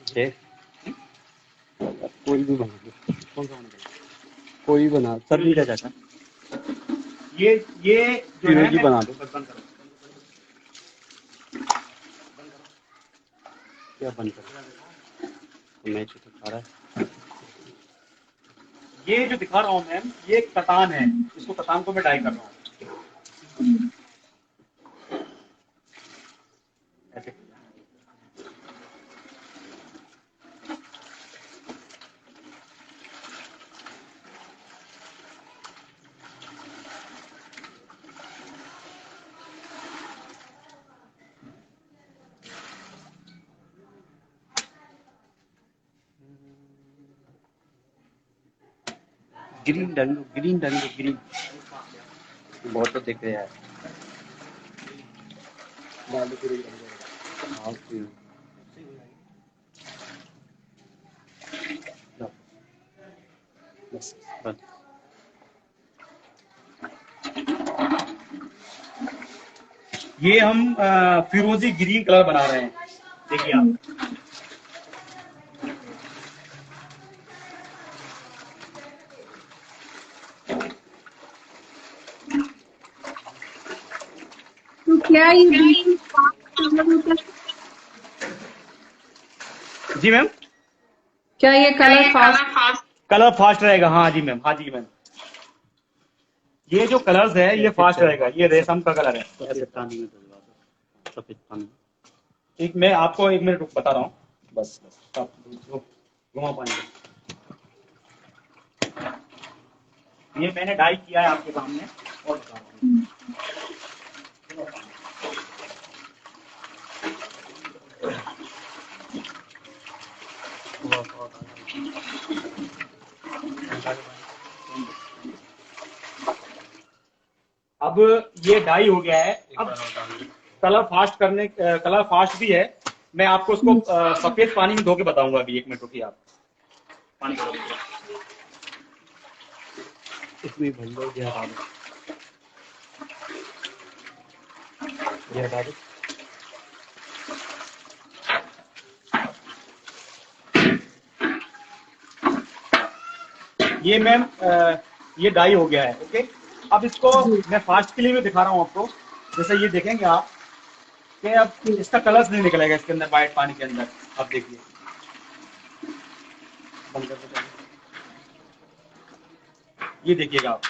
ठीक, कोई भी बना दो, कौन सा बना, कोई भी बना, सर भी क्या चाहता, ये जो है फिरोजी बना दो। बस बंद करो। क्या बंद कर, मैं तो खा रहा है। ये जो दिखा रहा हूँ मैम, ये कतान है, इसको कतान को मैं डाई कर रहा हूँ ऐसे। ग्रीन डाल लो, ग्रीन डाल लो, ग्रीन बहुत तो दिख रहा है। डाल दो ग्रीन, हाँ ग्रीन, बस बस। ये हम फिरोजी ग्रीन कलर बना रहे हैं, देखिए आप। तो क्या ये बिल्कुल फास्ट कलर होता है? जी मैम, क्या ये कलर फास्ट? कलर फास्ट रहेगा, हाँ जी मैम, हाँ जी मैम। ये जो कलर्स है ये फास्ट रहेगा, ये रेशम का कलर है। सफेद पानी में डलवा दो, सफेद पानी। एक मैं आपको 1 मिनट रुक बता रहा हूँ, बस बस आप घुमा पाएंगे। ये मैंने डाई किया है आपके सामने, और बता रहा हूँ। अब ये डाई हो गया है। अब कलर फास्ट भी है। मैं आपको उसको सफेद पानी में धो के बताऊंगा अभी, 1 मिनट रुकिए आप। पानी को इसमें भर लो, ये हटा दो, ये हटा दो। ये मैम ये डाई हो गया है, ओके। अब इसको मैं फास्ट के लिए भी दिखा रहा हूँ आपको। जैसे ये देखेंगे आप कि अब इसका कलर्स नहीं निकलेगा इसके अंदर, व्हाइट पानी के अंदर। अब देखिए, बंद कर दो, ये देखिएगा आप।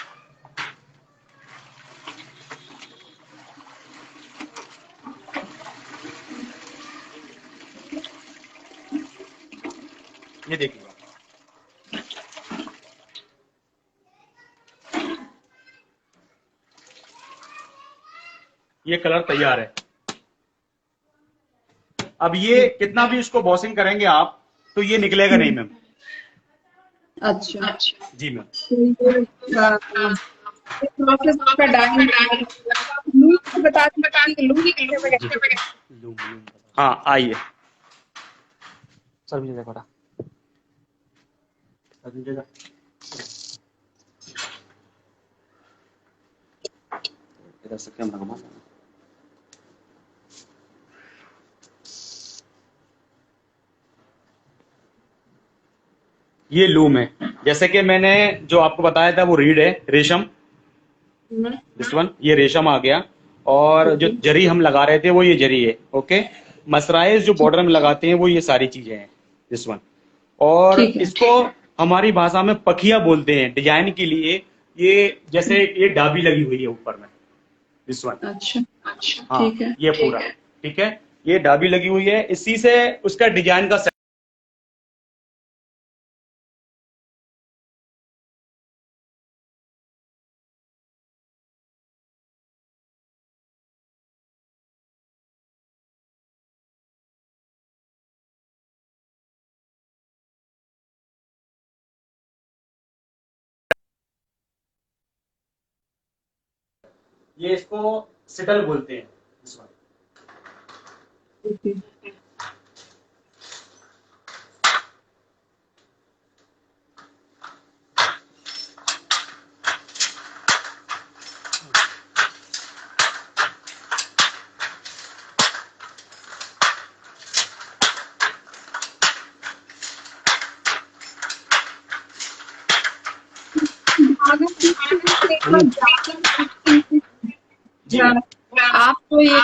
ये देखिएगा, ये कलर तैयार है। अब ये कितना भी इसको वॉशिंग करेंगे आप, तो ये निकलेगा नहीं मैम। अच्छा, जी मैम। तो ये प्रोसेस का डाई लूज बता दीजिए, लूज कैसे बनेगा? लूम लूम हाँ आइए। सर भी जगह पड़ा, अभी जगह इधर से कैमरा घुमा। ये लूम है, जैसे कि मैंने जो आपको बताया था वो रीड है, रेशम। दिस वन, ये रेशम आ गया। और जो जरी हम लगा रहे थे वो ये जरी है, ओके। मसराइज जो बॉर्डर में लगाते हैं वो ये सारी चीजें हैं, दिस वन। और ठीक है। इसको हमारी भाषा में पखिया बोलते हैं डिजाइन के लिए। ये जैसे ये डाबी लगी हुई है ऊपर में, दिस वन। अच्छा, हाँ, ठीक है। ये पूरा ठीक है। ये डाबी लगी हुई है, इसी से उसका डिजाइन का ये इसको सिटल बोलते हैं, दिस वन। ओके। जी आप तो ये आ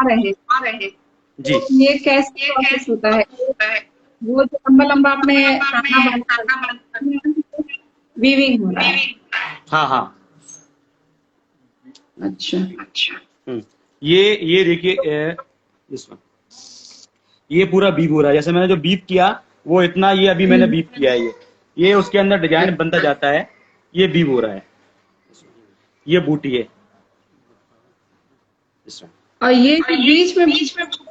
रहे हैं, जी ये कैसे प्रोसेस होता है? वो जो लंबा लंबा आपने खाना बना वीविंग हो रहा है। हाँ हाँ। अच्छा ये देखिए इसमें ये पूरा बीप हो रहा है। जैसे मैंने जो बीप किया वो इतना, ये अभी मैंने बीप किया है, ये उसके अंदर डिजाइन बनता जाता है। ये बीप हो रहा है, ये बूटी है इसमें। और ये जो बीच में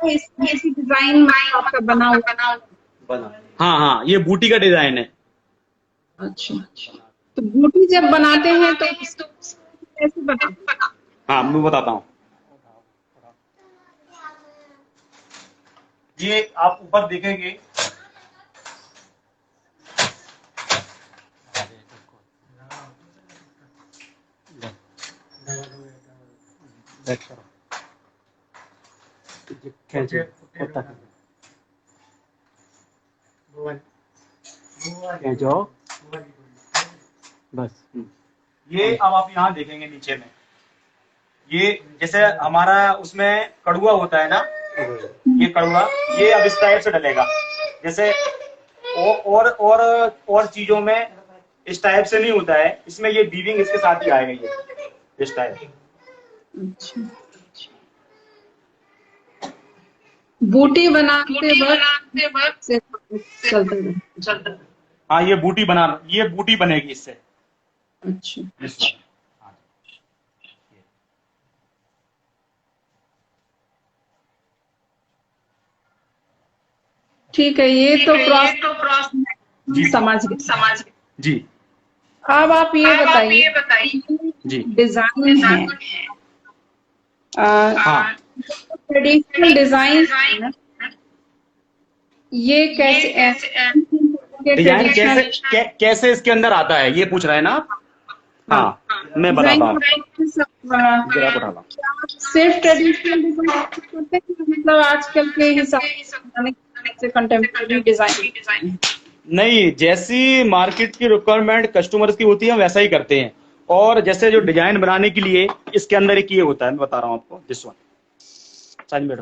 इसमें डिजाइन आपका बना हुआ। हाँ हाँ, ये बूटी का डिजाइन है। अच्छा, तो बूटी जब बनाते हैं तो कैसे बनाते हैं? हाँ मैं बताता हूँ। ये आप ऊपर देखेंगे, बस ये अब आप यहाँ देखेंगे नीचे में, ये जैसे हमारा उसमें कड़ुआ होता है ना, ये कड़ुआ ये अब इस टाइप से डलेगा। जैसे और चीजों में इस टाइप से नहीं होता है, इसमें ये वीविंग इसके साथ ही आएगा, ये इस टाइप। बूटी बनाते वक्त से चलता है। हाँ ये बूटी बनेगी इससे। अच्छा ठीक है, ये तो प्रोसेस समझ गए जी। अब आप ये बताइए जी डिजाइन है, हाँ ट्रेडिशनल डिजाइन ये कैसे डिजाइन कैसे इसके अंदर आता है, ये पूछ रहे हैं ना आप? हाँ मैं बताता हूँ। सिर्फ ट्रेडिशनल डिजाइन करते हैं, मतलब आजकल के हिसाब से कंटेम्प्रेरी डिजाइन नहीं, जैसी मार्केट की रिक्वायरमेंट कस्टमर्स की होती है वैसा ही करते हैं। और जैसे जो डिजाइन बनाने के लिए इसके अंदर एक ये होता है, मैं बता रहा हूँ आपको। दिस वन साइड में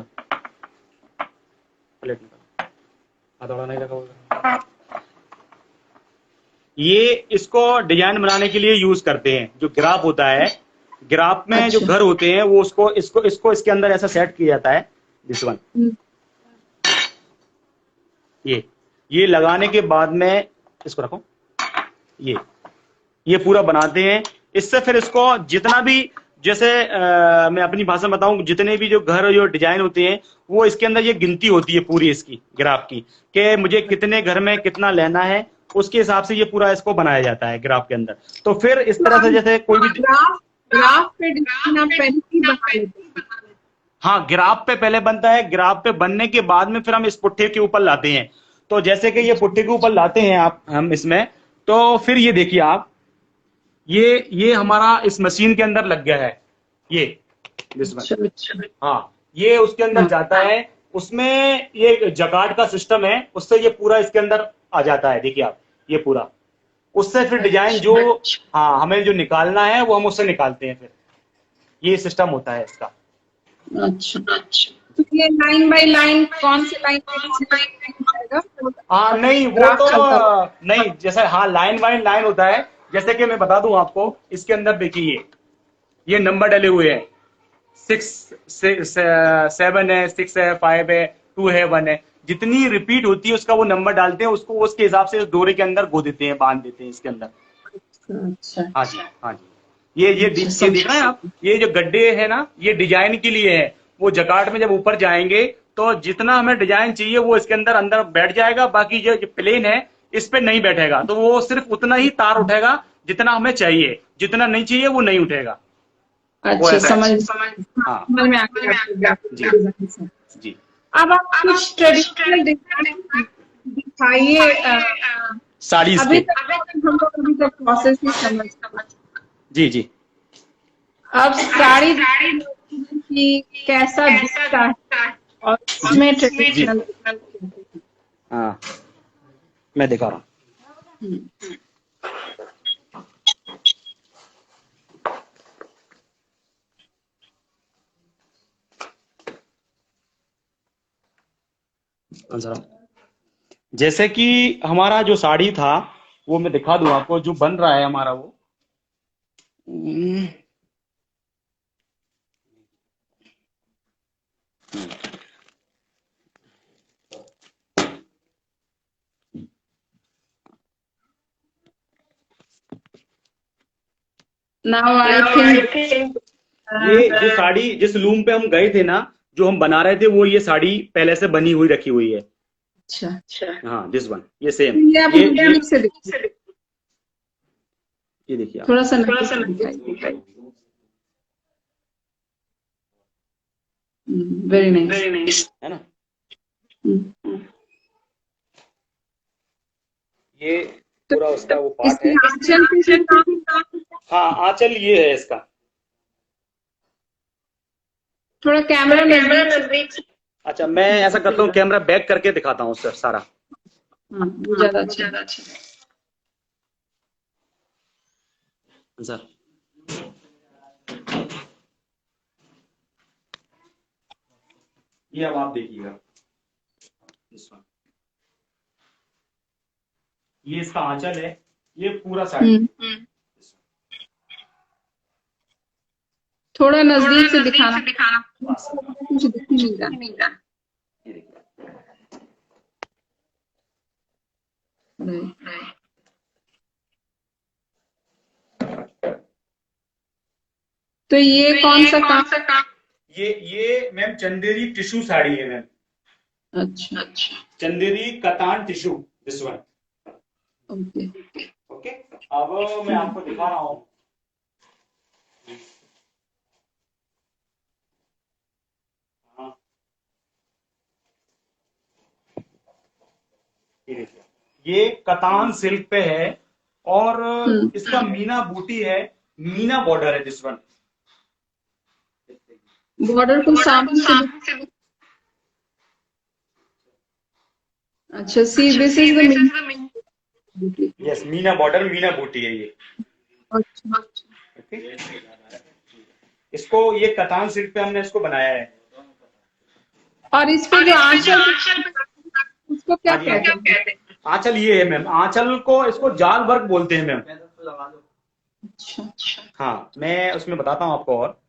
प्लेट में नहीं लगा होगा, ये इसको डिजाइन बनाने के लिए यूज करते हैं। जो ग्राफ होता है, ग्राफ में जो घर होते हैं वो इसको इसके अंदर ऐसा सेट किया जाता है। दिस वन ये लगाने के बाद में इसको रखो, ये पूरा बनाते हैं। इससे फिर इसको जितना भी, जैसे मैं अपनी भाषा में बताऊं, जितने भी जो घर जो डिजाइन होते हैं वो इसके अंदर ये गिनती होती है पूरी इसकी ग्राफ की, कि मुझे कितने घर में कितना लेना है, उसके हिसाब से ये पूरा इसको बनाया जाता है ग्राफ के अंदर। तो फिर इस तरह से जैसे कोई भी ग्राफ पे डिजाइन आप पहले ही बना लेते हैं। हाँ, ग्राफ पे पहले बनता है, ग्राफ पे बनने के बाद में फिर हम इस पुट्ठे के ऊपर लाते हैं। तो जैसे कि ये पुट्ठे के ऊपर लाते हैं हम इसमें, तो फिर ये देखिए आप, ये हमारा इस मशीन के अंदर लग गया है, ये हाँ ये उसके अंदर जाता है। उसमें ये जगाट का सिस्टम है, उससे ये पूरा इसके अंदर आ जाता है। देखिए आप, ये पूरा उससे फिर डिजाइन जो हाँ हमें जो निकालना है वो हम उससे निकालते हैं। फिर ये सिस्टम होता है इसका। अच्छा तो ये लाइन बाय लाइन कौन सी लाइन हाँ नहीं, वो तो नहीं, जैसे हाँ लाइन बाय लाइन होता है। जैसे कि मैं बता दूं आपको, इसके अंदर देखिए ये नंबर डले हुए हैं, 7 है, 6 है, 5 है, 2 है, 1 है। जितनी रिपीट होती है उसका वो नंबर डालते हैं, उसको उसके हिसाब से डोरे के अंदर गो देते हैं, बांध देते हैं इसके अंदर। हाँ जी हाँ जी। ये देख रहे हैं आप, ये जो गड्ढे है ना, ये डिजाइन के लिए है। वो जगाट में जब ऊपर जाएंगे तो जितना हमें डिजाइन चाहिए वो इसके अंदर बैठ जाएगा। बाकी जो प्लेन है इस पे नहीं बैठेगा, तो वो सिर्फ उतना ही तार उठेगा जितना हमें चाहिए, जितना नहीं चाहिए वो नहीं उठेगा। अच्छा समझ हाँ में आ गया जी। अब आप कुछ ट्रेडिशनल दिखाइए साड़ीज अभी के। हम लोग अभी तक प्रोसेस ही समझ जी जी। अब साड़ी की कैसा दिखता है और उसमें ट्रेडिशनल। हाँ मैं दिखा रहा हूँ। जरा जैसे कि हमारा जो साड़ी था वो मैं दिखा दूं आपको, जो बन रहा है हमारा वो। Now I think ये जो साड़ी जिस लूम पे हम गए थे ना, जो हम बना रहे थे, वो ये साड़ी पहले से बनी हुई रखी हुई है। अच्छा, हाँ, दिस वन, ये सेम। ये आप ये नजदीक से देखिए, ये देखिए आप, थोड़ा सा नजदीक से दिखाइए। वेरी नाइस, है ना। तो ये पूरा उसका वो पार्ट इसकी है। आंचल पे भी हाँ, आंचल ये है इसका। थोड़ा कैमरा नजदीक से, अच्छा, मैं ऐसा करता हूँ, कैमरा बैक करके दिखाता हूँ सर सारा। हाँ वो ज्यादा अच्छा। सर ये अब आप देखिएगा, इस वन, ये इसका आंचल है, ये पूरा साड़ी। थोड़ा नजदीक से दिखाना, कुछ दिख ही नहीं रहा। ये देखिए, Right. तो ये कौन सा काम? ये मैम चंदेरी टिश्यू साड़ी है मैम। अच्छा, Chanderi katan tissue, this one. Okay. Okay, अब मैं आपको दिखा रहा हूँ। हाँ, ये देखिए, ये कतान सिल्क पे है और इसका मीना बूटी है, मीना बॉर्डर है, दिस वन। बॉर्डर को सामने से, अच्छा, see this is the yes, Meena border, Meena बूटी है ये। अच्छा, ओके, इसको ये कतान सिल्क पे हमने इसको बनाया है। और इस पे जो आंचल, उसको क्या कहते हैं? आंचल ये है मैम, आंचल को इसको जाल वर्क बोलते हैं मैम। अच्छा, हाँ, मैं उसमें बताता हूँ आपको। और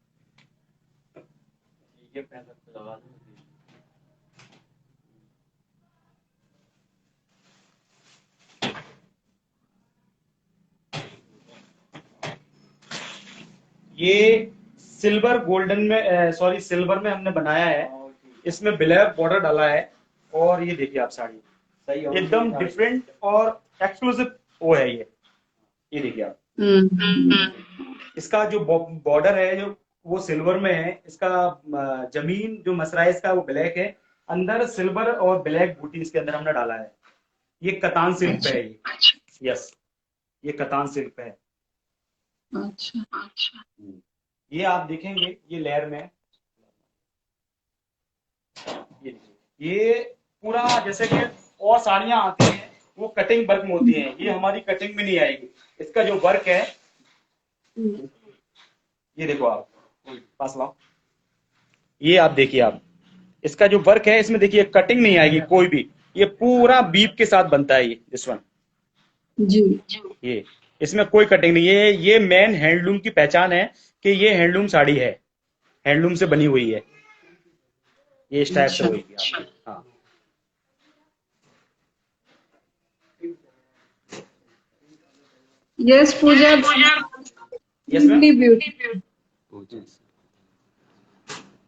ये सिल्वर गोल्डन में, सॉरी सिल्वर में हमने बनाया है, इसमें ब्लैक बॉर्डर डाला है। और ये देखिए आप, साड़ी एकदम डिफरेंट और एक्सक्लूसिव वो है ये देखिए आप। इसका जो बॉर्डर है जो वो सिल्वर में है, इसका जमीन जो मसराइज इसका वो ब्लैक है, अंदर सिल्वर और ब्लैक बूटी इसके अंदर हमने डाला है। ये कतान सिल्क पे है ये। यस, ये कतान सिल्क पे है। अच्छा, ये आप देखेंगे, ये लेयर में है। ये पूरा जैसे कि और साड़ियां आती हैं वो कटिंग वर्क में होती हैं, ये हमारी कटिंग में नहीं आएगी। इसका जो वर्क है, ये देखो आप, पास लाओ, ये आप देखिए आप, इसका जो वर्क है इसमें देखिए कटिंग नहीं आएगी कोई भी, ये पूरा बीप के साथ बनता है ये, दिस वन जी। ये, इसमें कोई कटिंग नहीं है। ये मेन हैंडलूम की पहचान है कि ये हैंडलूम साड़ी है, हैंडलूम से बनी हुई है, ये इस टाइप से होगी। हाँ, यस पूजा, यस मैम। ब्यूटी,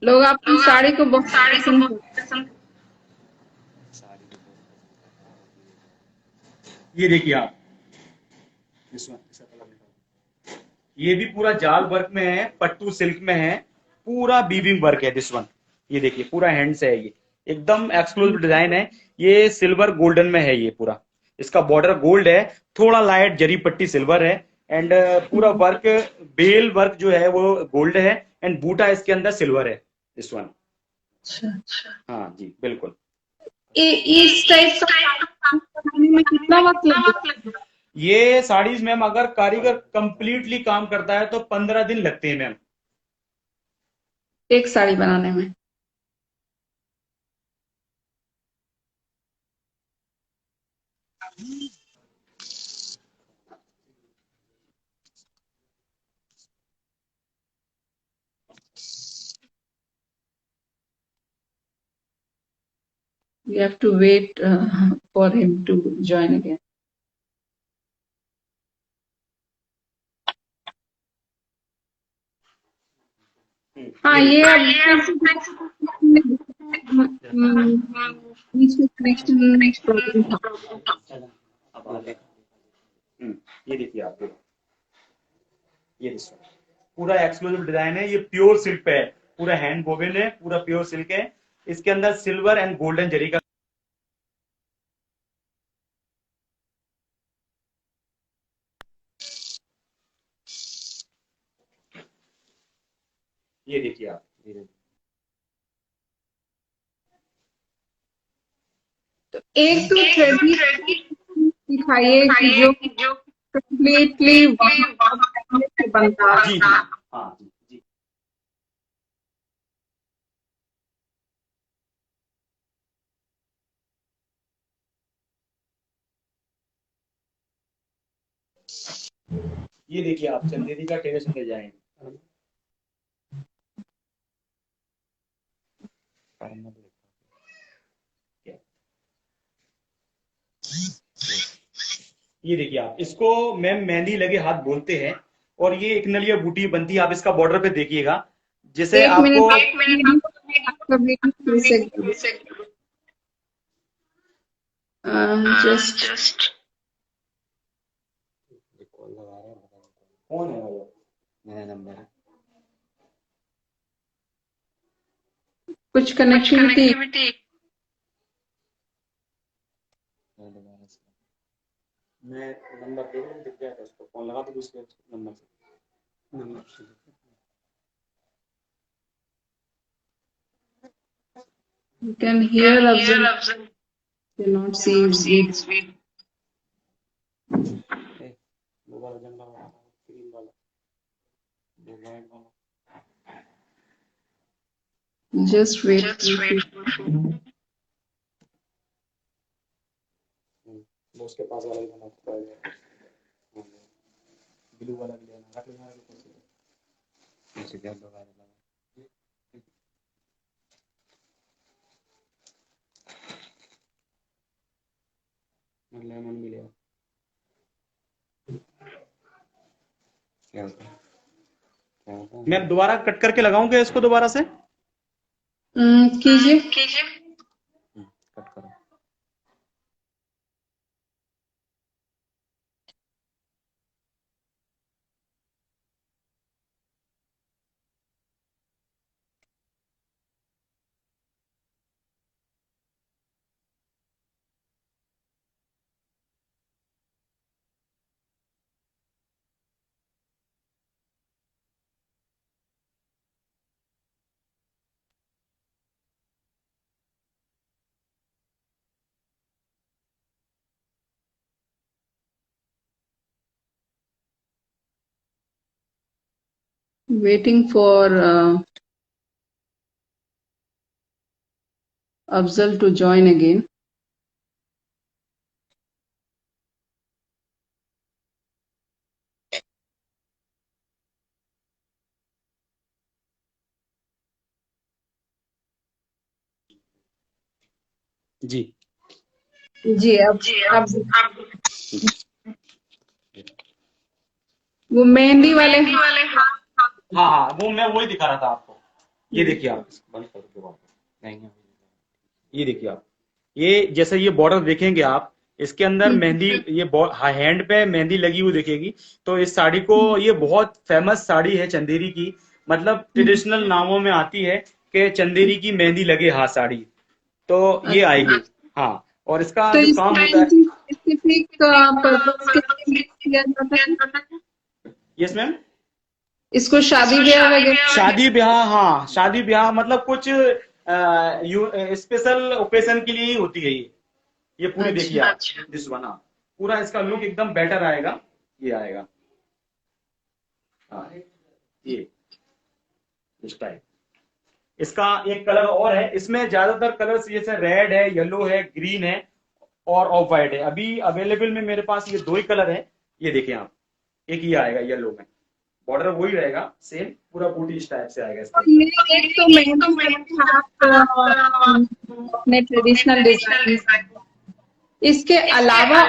लोग आपकी साड़ी को बहुत पसंद करते हैं। ये देखिए आप, ये भी पूरा जाल वर्क में है, पट्टू सिल्क में है, पूरा बीविंग वर्क है, दिस वन। ये देखिए पूरा हैंड से है, ये एकदम एक्सक्लूसिव डिजाइन है। ये सिल्वर गोल्डन में है, ये पूरा इसका बॉर्डर गोल्ड है, थोड़ा लाइट जरी पट्टी सिल्वर है, एंड पूरा वर्क बेल वर्क जो है वो गोल्ड है, एंड बूटा इसके अंदर सिल्वर है, दिस वन। हाँ जी, बिल्कुल। इस टाइप का काम करने में कितना वक्त लगेगा? ये साड़ीज मैम अगर कारीगर कंप्लीटली काम करता है तो 15 दिन लगते हैं मैम, एक साड़ी बनाने में। You have to wait for him to join again. हाँ, ये अब बीच में कनेक्शन प्रॉब्लम था। अब आ गए। ये देखिए आप, ये देखिए पूरा एक्सक्लूसिव डिजाइन है, ये प्योर सिल्क पे है, पूरा हैंड वोवन है, पूरा प्योर सिल्क है। इसके अंदर सिल्वर एंड गोल्डन जरी का ये देखिए आप, तो एक तो ट्रेडिशनल दिखाइए कि जो कंप्लीटली बनता है। जी जी हाँ जी जी। ये देखिए आप, चंदेरी का ट्रेडिशनल डिजाइन। ये देखिए आप, इसको मैम मेहंदी लगे हाथ बोलते हैं, और ये एक नलिया बूटी बनती है। आप इसका बॉर्डर पे देखिएगा, जैसे एक आपको मिनट जस्ट कौन है वो? मेरा नंबर है। कुछ कनेक्टिविटी मैं नंबर दे रहा हूँ, दिख जाएगा उसको, फोन लगा तो दूसरे नंबर से। you can hear observe cannot see it. वो वाला झंडा वाला, ग्रीन वाला, वो वाइट वाला। Just wait. वो उसके पास वाला ही बना पड़ेगा, ब्लू वाला भी लेना, रख लेना ऐसे क्या लगा देना। लेमन मिलेगा क्या होता है? मैं दोबारा कट करके लगाऊंगा इसको दोबारा से। कीजिए। कट करो। Waiting for Afzal to join again. जी जी अब वो मेहंदी वाले हाँ हाँ, वो मैं वही दिखा रहा था आपको। ये देखिए आप, बंद कर दो आप। नहीं, ये देखिए आप, ये जैसे ये बॉर्डर देखेंगे आप, इसके अंदर मेहंदी, ये हैंड पे मेहंदी लगी हुई दिखेगी। तो इस साड़ी को, ये बहुत फेमस साड़ी है चंदेरी की, मतलब ट्रेडिशनल नामों में आती है कि चंदेरी की मेहंदी लगे हाथ साड़ी, तो ये आएगी। हाँ, और इसका तो जो काम होता है, स्पेसिफिक पर्पस के लिए किया जाता है। यस मैम, इसको शादी ब्याह वगैरह, शादी ब्याह, हाँ शादी ब्याह, मतलब कुछ स्पेशल ओकेजन के लिए ही होती है ये पूरी। अच्छा। देखिए आप, दिस वन, पूरा इसका लुक एकदम बेटर आएगा, ये आएगा। हाँ, ये इस टाइप। इसका एक कलर और है, इसमें ज्यादातर कलर्स जैसे रेड है, येलो है, ग्रीन है और ऑफ व्हाइट है। अभी अवेलेबल में मेरे पास ये दो ही कलर है। ये देखिए आप, एक ये आएगा येलो में, बॉर्डर वही रहेगा सेम, पूरा बूटी इस टाइप से आएगा इस और पे। ये एक तो मेहंदी अपने ट्रेडिशनल डिजाइन, इसके अलावा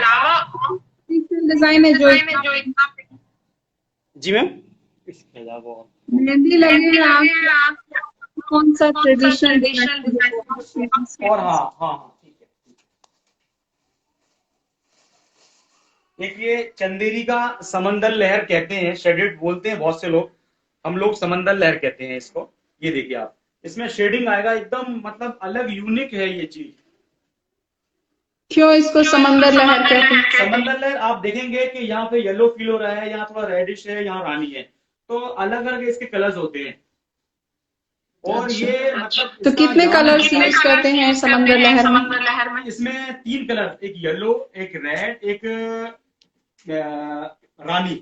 ट्रेडिशनल डिजाइन है जो इतना जी मैम। इसके अलावा और मेहंदी लगे हैं आप, कौन सा ट्रेडिशनल डिजाइन? और हाँ हाँ हाँ ठीक है। एक ये चंदेरी का समंदर लहर कहते हैं, शेडेड बोलते हैं बहुत से लोग, हम लोग समंदर लहर कहते हैं इसको। ये देखिए आप, इसमें शेडिंग आएगा एकदम, मतलब अलग यूनिक है ये चीज। क्यों इसको समंदर लहर कहते हैं? समंदर लहर आप देखेंगे कि यहाँ पे येलो फील हो रहा है, यहाँ थोड़ा रेडिश है, यहाँ रानी है, तो अलग अलग इसके कलर्स होते हैं। और ये मतलब तो इसका कितने yarn कलर्स है, यूज करते हैं समंदर लहर में? इसमें 3 कलर, एक येलो, एक रेड, एक रानी।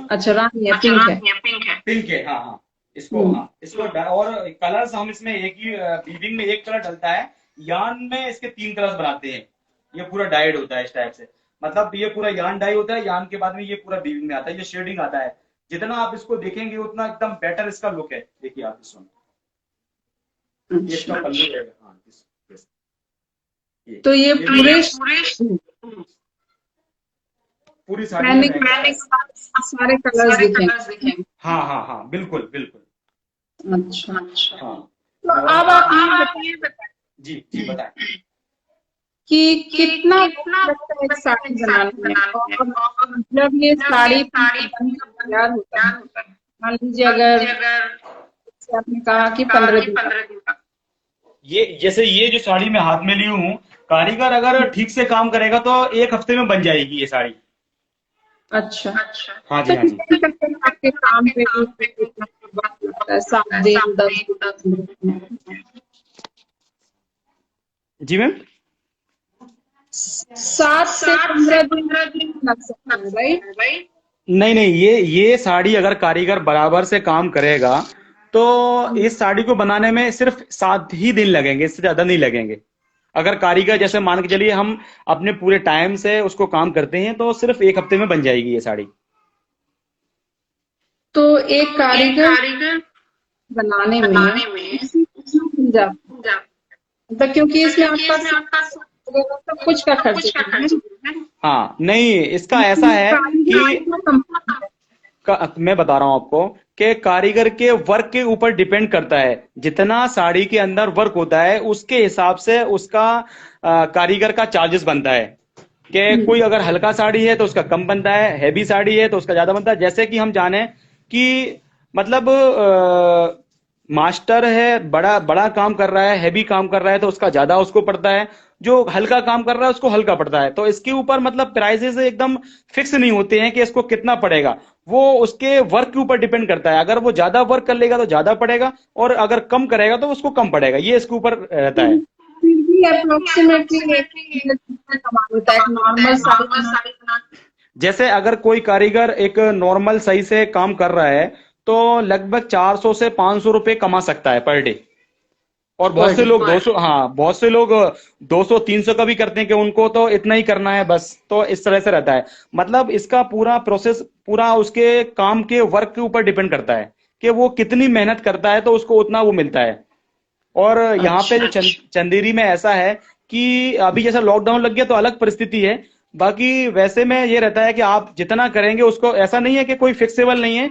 अच्छा, रानी है, पिंक है। पिंक है, हाँ हाँ। इसको हाँ इसको और कलर्स हम इसमें एक ही वीविंग में एक कलर डलता है, यान में इसके 3 कलर्स बनाते हैं। ये पूरा डाइड होता है इस टाइप से, मतलब ये पूरा यान डाई होता है, यान के बाद में ये पूरा वीविंग में आता है, ये शेडिंग आता है। जितना आप इसको देखेंगे उतना एकदम बेटर इसका लुक है। देखिए आप इसमें, ये इसका पल्लू रहेगा। हाँ तो ये पूरी साड़ी में रहेगा। सारे कलर्स दिखेंगे। हाँ हाँ हाँ बिल्कुल बिल्कुल। अच्छा अच्छा। हाँ तो अब आप ये बताइए जी जी बताएं। कि कितना लगता है एक साड़ी बनाने में, और जब ये साड़ी तैयार होता है, मान लीजिए अगर जैसे आपने कहा कि 15 दिन का, ये जैसे ये जो साड़ी मैं हाथ में ली हूँ, कारीगर अगर ठीक से काम करेगा तो 1 हफ्ते में बन जाएगी ये साड़ी। अच्छा हाँ तो जी हाँ जी। कितने करते हैं आपके काम पे कितना वक्त लगता है? 7 दिन 10 दिन? जी मैम। 7 से 15 दिन लग सकता है, राइट? नहीं नहीं, ये साड़ी अगर कारीगर बराबर से काम करेगा तो इस साड़ी को बनाने में सिर्फ 7 ही दिन लगेंगे, इससे ज्यादा नहीं लगेंगे। अगर कारीगर जैसे मान के चलिए हम अपने पूरे टाइम से उसको काम करते हैं तो सिर्फ 1 हफ्ते में बन जाएगी ये साड़ी। तो एक कारीगर बनाने में मिल जाता है, मतलब क्योंकि इसमें आपका सब कुछ का खर्च है। हाँ नहीं, इसका ऐसा है कि मैं बता रहा हूं आपको कि कारीगर के वर्क के ऊपर डिपेंड करता है। जितना साड़ी के अंदर वर्क होता है उसके हिसाब से उसका कारीगर का चार्जेस बनता है। कि कोई अगर हल्का साड़ी है तो उसका कम बनता है, हैवी साड़ी है तो उसका ज्यादा बनता है। जैसे कि हम जाने कि मतलब मास्टर है, बड़ा बड़ा काम कर रहा है, हैवी काम कर रहा है तो उसका ज्यादा उसको पड़ता है, जो हल्का काम कर रहा है उसको हल्का पड़ता है। तो इसके ऊपर मतलब प्राइसेस एकदम फिक्स नहीं होते हैं कि इसको कितना पड़ेगा, वो उसके वर्क के ऊपर डिपेंड करता है। अगर वो ज्यादा वर्क कर लेगा तो ज्यादा पड़ेगा, और अगर कम करेगा तो उसको कम पड़ेगा, ये इसके ऊपर रहता है। फिर भी अप्रोक्सीमेटली कमा होता है नॉर्मल साड़ी जैसे अगर कोई कारीगर एक नॉर्मल सही से काम कर रहा है तो लगभग 400 से 500 रुपए कमा सकता है पर डे। और बहुत से लोग 200, हाँ बहुत से लोग 200-300 का भी करते हैं कि उनको तो इतना ही करना है बस। तो इस तरह से रहता है, मतलब इसका पूरा प्रोसेस पूरा उसके काम के वर्क के ऊपर डिपेंड करता है कि वो कितनी मेहनत करता है तो उसको उतना वो मिलता है। और यहाँ पे जो चंदेरी में ऐसा है कि अभी जैसा लॉकडाउन लग गया तो अलग परिस्थिति है, बाकी वैसे में ये रहता है कि आप जितना करेंगे उसको, ऐसा नहीं है कि कोई फिक्सेबल नहीं है